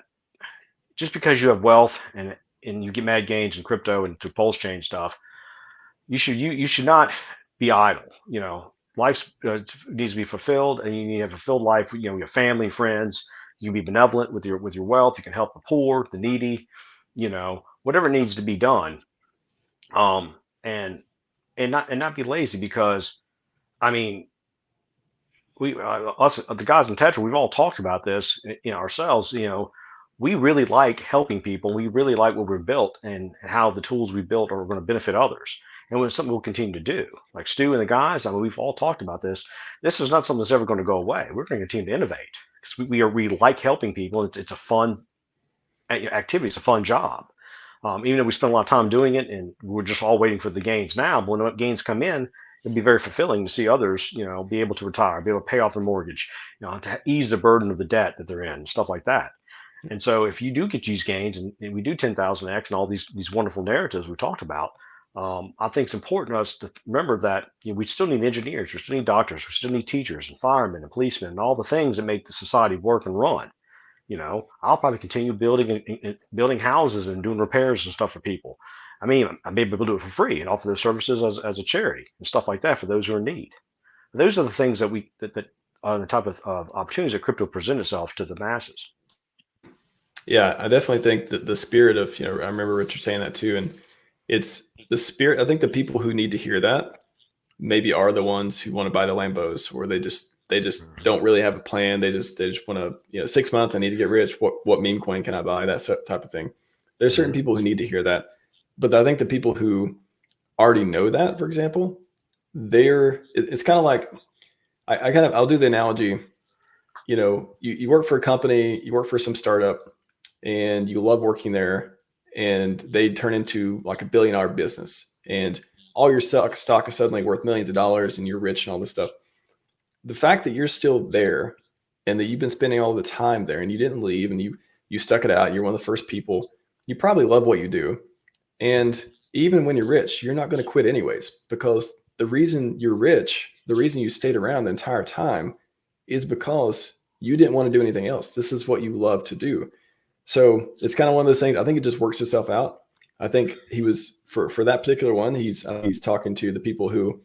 just because you have wealth and you get mad gains in crypto and to PulseChain stuff, you should not be idle. Life needs to be fulfilled, and you need to have a fulfilled life. Your family, friends. You can be benevolent with your wealth. You can help the poor, the needy. Whatever needs to be done, and not be lazy because, I mean, us the guys in Tetra, we've all talked about this, ourselves. We really like helping people. We really like what we've built and how the tools we built are going to benefit others. And it's something we'll continue to do. Like Stu and the guys, I mean, we've all talked about this. This is not something that's ever going to go away. We're going to continue to innovate because we like helping people. It's a fun activity. It's a fun job. Even though we spend a lot of time doing it and we're just all waiting for the gains now, but when gains come in, it'd be very fulfilling to see others, be able to retire, be able to pay off their mortgage, to ease the burden of the debt that they're in, stuff like that. And so if you do get these gains and we do 10,000x and all these wonderful narratives we talked about, I think it's important for us to remember that we still need engineers, we still need doctors, we still need teachers and firemen and policemen and all the things that make the society work and run. I'll probably continue building houses and doing repairs and stuff for people. I mean, I may be able to do it for free and offer those services as a charity and stuff like that for those who are in need. Those are the things that are the type of opportunities that crypto present itself to the masses. Yeah, I definitely think that the spirit of, I remember Richard saying that too. And it's the spirit. I think the people who need to hear that maybe are the ones who want to buy the Lambos, or they just don't really have a plan. They just want to, 6 months, I need to get rich. What meme coin can I buy? That type of thing. There's certain people who need to hear that. But I think the people who already know that, for example, it's kind of like, I'll do the analogy, you work for a company, you work for some startup and you love working there, and they turn into like $1 billion business and all your stock is suddenly worth millions of dollars and you're rich and all this stuff. The fact that you're still there and that you've been spending all the time there and you didn't leave and you stuck it out, you're one of the first people, you probably love what you do. And even when you're rich, you're not going to quit anyways, because the reason you're rich, the reason you stayed around the entire time is because you didn't want to do anything else. This is what you love to do. So it's kind of one of those things. I think it just works itself out. I think he was for that particular one. He's talking to the people who,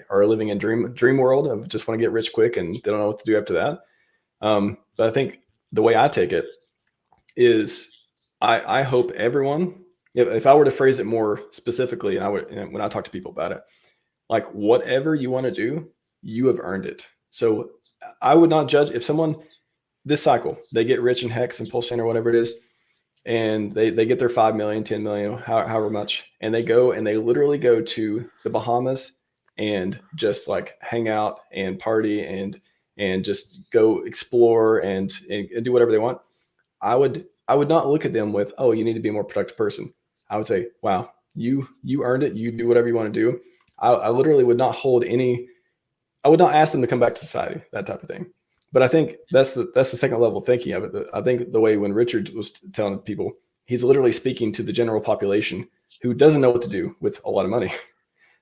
are living in dream world of just want to get rich quick and they don't know what to do after that. But I think the way I take it is I hope everyone, if I were to phrase it more specifically, and when I talk to people about it, like whatever you want to do, you have earned it. So I would not judge if someone this cycle, they get rich in Hex and PulseChain or whatever it is, and they get their 5 million, 10 million, however much, and they go and they literally go to the Bahamas and just like hang out and party and just go explore and do whatever they want. I would not look at them with, oh, you need to be a more productive person. I would say, wow, you earned it. You do whatever you want to do. I literally would not hold any. I would not ask them to come back to society, that type of thing. But I think that's the second level thinking of it. I think the way when Richard was telling people, he's literally speaking to the general population who doesn't know what to do with a lot of money.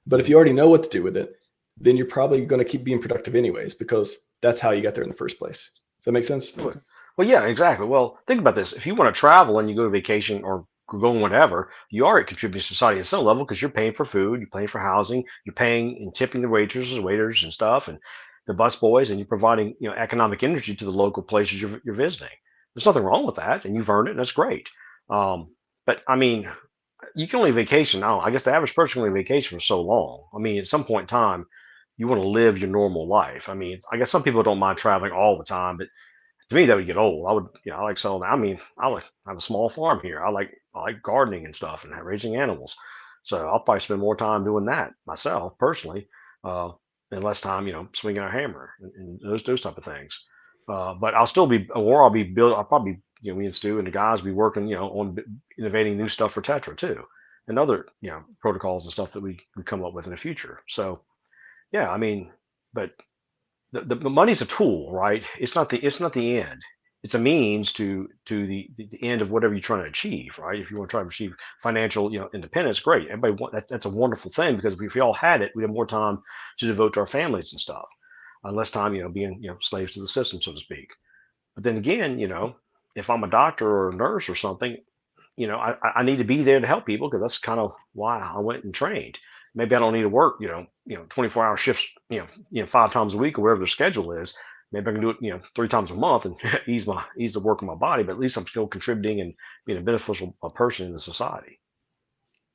But if you already know what to do with it, then you're probably going to keep being productive anyways, because that's how you got there in the first place. Does that make sense? Well, yeah, exactly. Well, think about this. If you want to travel and you go to vacation or go whatever, you are contributing to society at some level because you're paying for food, you're paying for housing, you're paying and tipping the waiters and stuff, and the bus boys, and you're providing economic energy to the local places you're visiting. There's nothing wrong with that, and you've earned it, and that's great. But I mean, you can only vacation. I guess the average person can only vacation for so long. I mean, at some point in time, you want to live your normal life. I mean, I guess some people don't mind traveling all the time, but to me, that would get old. I like selling. I mean, I have a small farm here. I like gardening and stuff and raising animals. So I'll probably spend more time doing that myself personally, and less time, swinging a hammer and those type of things. But I'll still be, or I'll be build. I'll probably, me and Stu and the guys be working, on innovating new stuff for Tetra too, and other, protocols and stuff that we come up with in the future. So yeah, I mean, but the money's a tool, right? It's not the end. It's a means to the end of whatever you're trying to achieve, right? If you want to try to achieve financial, independence, great. Everybody that's a wonderful thing, because if we all had it, we'd have more time to devote to our families and stuff, less time, being, slaves to the system, so to speak. But then again, if I'm a doctor or a nurse or something, I need to be there to help people, because that's kind of why I went and trained. Maybe I don't need to work, 24-hour shifts, 5 times a week or whatever the schedule is. Maybe I can do it, 3 times a month and ease the work of my body, but at least I'm still contributing and being a beneficial person in the society.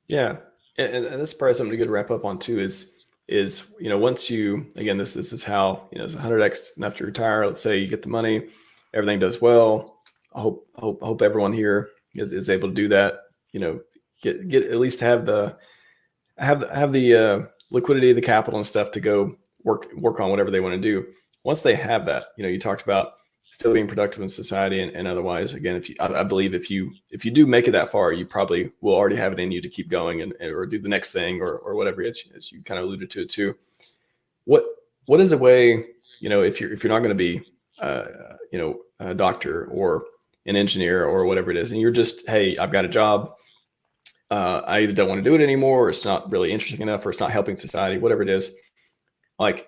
Yeah. And that's probably something good to wrap up on too, is, once you, again, this is how, it's 100x enough to retire. Let's say you get the money, everything does well. I hope everyone here is able to do that, get at least have the liquidity, the capital and stuff to go work on whatever they want to do. Once they have that, you talked about still being productive in society and otherwise. Again, I believe if you do make it that far, you probably will already have it in you to keep going or do the next thing or whatever it is, as you kind of alluded to it too. What is a way, if you're not going to be a doctor or an engineer or whatever it is, and you're just, hey, I've got a job. I either don't want to do it anymore, or it's not really interesting enough, or it's not helping society, whatever it is. Like,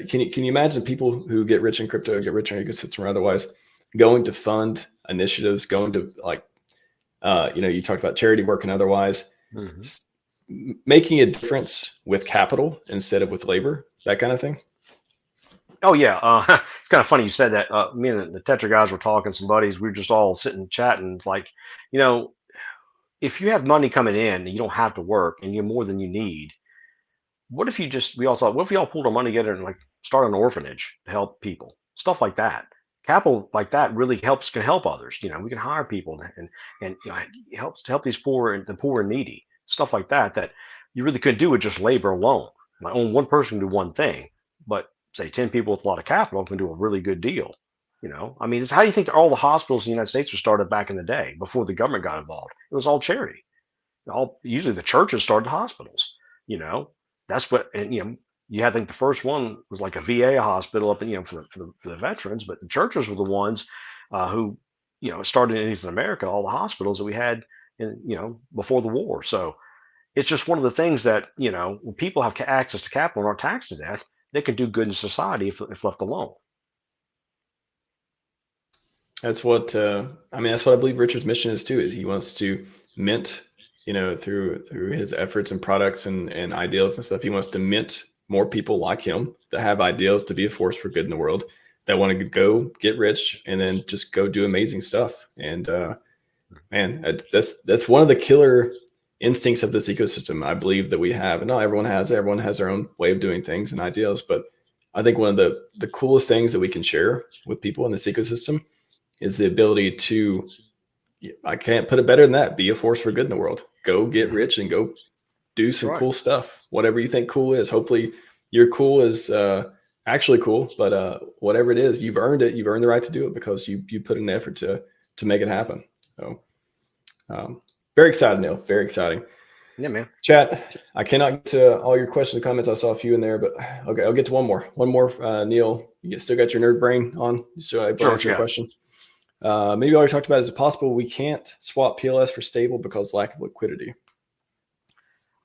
can you imagine people who get rich in crypto, get rich in ecosystem or otherwise, going to fund initiatives, going to you talked about charity work and otherwise, making a difference with capital instead of with labor, that kind of thing? Oh yeah, it's kind of funny you said that. Me and the Tetra guys were talking, some buddies. We were just all sitting chatting. It's like, if you have money coming in and you don't have to work and you're more than you need, what if we all thought, what if we all pulled our money together and like start an orphanage to help people, stuff like that. Capital like that really can help others. We can hire people and it helps to help these the poor and needy, stuff like that, that you really couldn't do with just labor alone. Like, only one person can do one thing, but say 10 people with a lot of capital can do a really good deal. I mean, how do you think all the hospitals in the United States were started back in the day before the government got involved? It was all charity. Usually the churches started hospitals. That's what, and you had to think the first one was like a VA hospital up in, for the veterans, but the churches were the ones who, started in Eastern America, all the hospitals that we had in, before the war. So it's just one of the things that, when people have access to capital and aren't taxed to death, they can do good in society if left alone. That's what that's what I believe Richard's mission is too. Is he wants to mint, through his efforts and products and ideals and stuff. He wants to mint more people like him that have ideals to be a force for good in the world, that want to go get rich and then just go do amazing stuff. And man, that's one of the killer instincts of this ecosystem, I believe, that we have. And not everyone has it. Everyone has their own way of doing things and ideals. But I think one of the coolest things that we can share with people in this ecosystem is the ability to, I can't put it better than that, be a force for good in the world. Go get rich and go do some cool stuff. Whatever you think cool is. Hopefully your cool is actually cool, but whatever it is, you've earned it. You've earned the right to do it because you put in effort to make it happen. So very excited, Neil. Very exciting. Yeah, man. Chat, I cannot get to all your questions and comments. I saw a few in there, but okay, I'll get to one more. Neil, you still got your nerd brain on? You still able to answer your question? Maybe already talked about, is it possible we can't swap PLS for stable because lack of liquidity?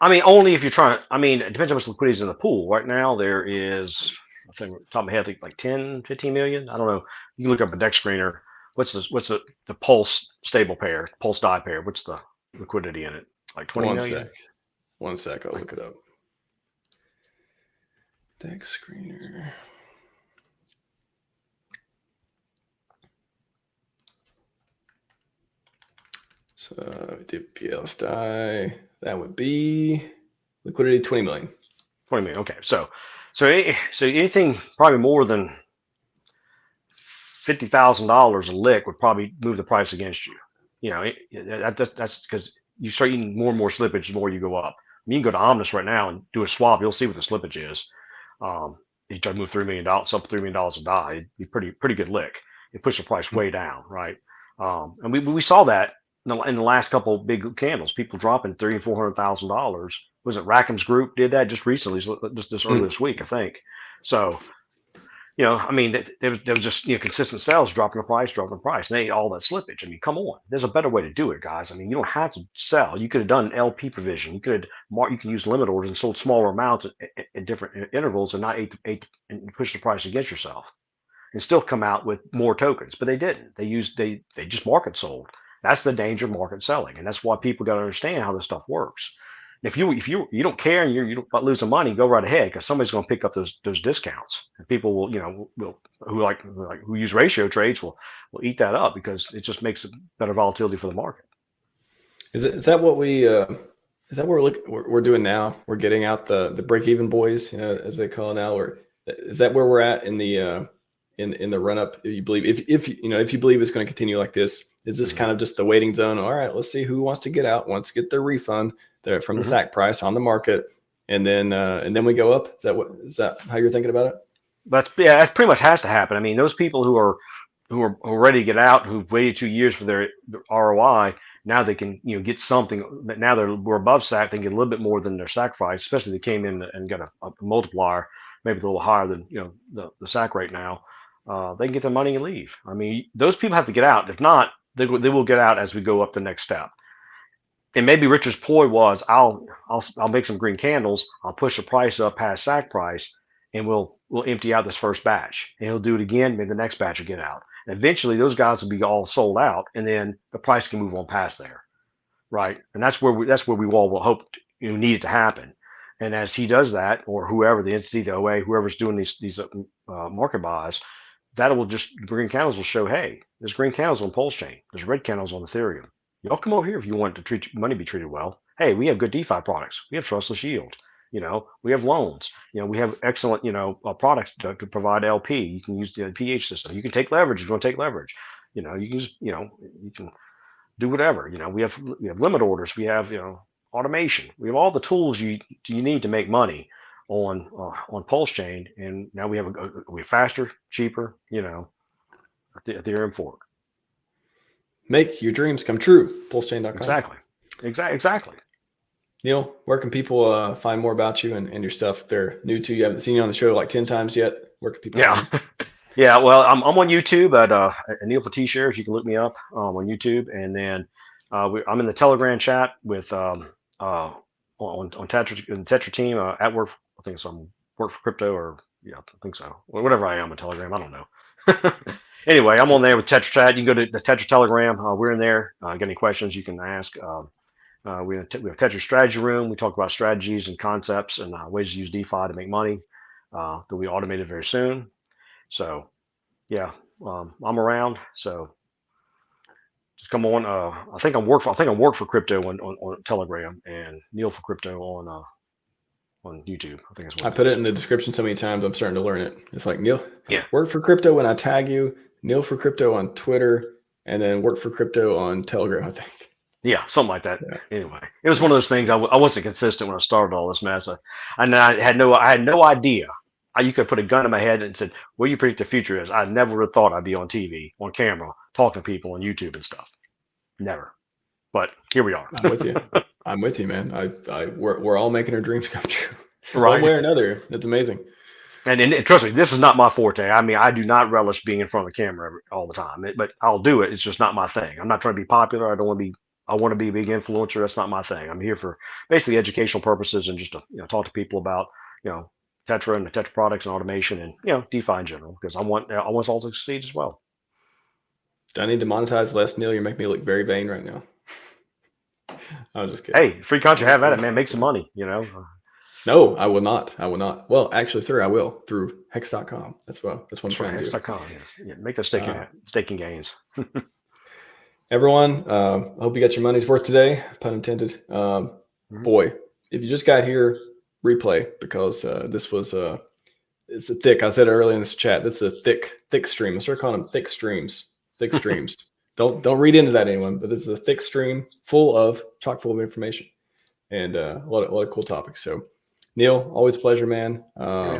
I mean, only if you're trying. I mean, it depends how much liquidity is in the pool. Right now, there is, I think, top of my head, I think like 10, 15 million. I don't know. You can look up a deck screener. What's the Pulse stable pair, Pulse die pair? What's the liquidity in it? Like 20 million? One sec. I'll look it up. Deck screener. So did PLS die? That would be liquidity 20 million. 20 million. Okay. So anything probably more than $50,000 in lick would probably move the price against you. That's because you start eating more and more slippage the more you go up. I mean, you can go to Omnis right now and do a swap. You'll see what the slippage is. You try to move $3 million, up $3 million a die, it'd be pretty good lick. It pushed the price way down, right? And we saw that in the last couple of big candles, people dropping $300,000 and $400,000. Was it Rackham's group did that just recently, just this early this week, I think. So, I mean, there was just consistent sales dropping the price, and they ate all that slippage. I mean, come on, there's a better way to do it, guys. I mean, you don't have to sell. You could have done LP provision. You can use limit orders and sold smaller amounts at different intervals, and not ate and push the price against yourself, and still come out with more tokens. But they didn't. They just market sold. That's the danger of market selling, and that's why people got to understand how this stuff works. If you don't care and you're about losing money, go right ahead, because somebody's going to pick up those discounts, and people will who use ratio trades will eat that up, because it just makes better volatility for the market. Is that what we're doing now? We're getting out the break even boys, as they call it now. Or is that where we're at in the run up? You believe if you believe it's going to continue like this, is this kind of just the waiting zone? All right, let's see who wants to get out, wants to get their refund from the SAC price on the market, and then we go up. Is that how you're thinking about it? That pretty much has to happen. I mean, those people who are ready to get out, who've waited 2 years for their ROI, now they can get something. Now we're above SAC, they can get a little bit more than their sacrifice, especially if they came in and got a multiplier, maybe a little higher than the SAC rate now. They can get their money and leave. I mean, those people have to get out. If not, they will get out as we go up the next step. And maybe Richard's ploy was, I'll make some green candles, I'll push the price up past SAC price, and we'll empty out this first batch, and he'll do it again. Maybe the next batch will get out. And eventually, those guys will be all sold out, and then the price can move on past there, right? And that's where we all will hope need it to happen. And as he does that, or whoever, the entity, the OA, whoever's doing these market buys, green candles will show, hey, there's green candles on PulseChain, there's red candles on Ethereum. Y'all come over here if you want to money be treated well. Hey, we have good DeFi products. We have trustless yield. We have loans. We have excellent, products to provide LP. You can use the PH system. You can take leverage if you want to take leverage. You can just, you can do whatever. We have limit orders. We have, automation. We have all the tools you need to make money on PulseChain, and now we have faster, cheaper, Ethereum fork. Make your dreams come true. PulseChain.com. Exactly. Neil, where can people find more about you and your stuff? If they're new to you, haven't seen you on the show like 10 times yet. Where can people find you? Yeah, well, I'm on YouTube at Neil for T-Shares. You can look me up on YouTube, and then I'm in the Telegram chat with on Tetra team at work. I think so. Work for crypto, or yeah, I think so. Whatever I am on Telegram, I don't know. Anyway, I'm on there with Tetra Chat. You can go to the Tetra Telegram. We're in there. Get any questions you can ask. We have Tetra Strategy Room. We talk about strategies and concepts and ways to use DeFi to make money. That we automated very soon. So yeah, I'm around. So just come on. I think I'm work for crypto on Telegram, and Neil for crypto on YouTube. I think that's what I put it in the description so many times. I'm starting to learn it. It's like Neil, Yeah. work for crypto when I tag you. Neil for crypto on Twitter, and then work for crypto on Telegram, I think. Yeah, something like that. Yeah. Anyway, it was one of those things. I wasn't consistent when I started all this mess. I had no idea. You could put a gun in my head and said, "What do you predict the future is?" I never would have thought I'd be on TV, on camera, talking to people on YouTube and stuff. Never. But here we are. I'm with you. I'm with you, man. We're all making our dreams come true. Right. One way or another. It's amazing. And trust me, this is not my forte. I mean, I do not relish being in front of the camera all the time. But I'll do it. It's just not my thing. I'm not trying to be popular. I want to be a big influencer. That's not my thing. I'm here for basically educational purposes and just to talk to people about Tetra and the Tetra products and automation and DeFi in general, because I want us all to succeed as well. Do I need to monetize less, Neil? You're making me look very vain right now. I'm just kidding. Hey, free country, have at it, man. Make some money. No, I will not. I will not. Well, actually, sir, I will through hex.com. That's what I'm trying to do. Hex.com. Yes. Yeah, make those staking gains. Everyone, I hope you got your money's worth today. Pun intended. Boy, if you just got here, replay, because this was it's a thick. I said earlier in this chat, this is a thick stream. I start calling them thick streams. Thick streams. Don't read into that, anyone. But this is a thick stream chock full of information and a lot of cool topics. So, Neil, always a pleasure, man.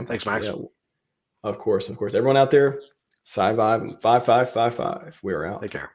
Thanks, Max. Yeah, of course. Everyone out there, Scivive 5555. We are out. Take care.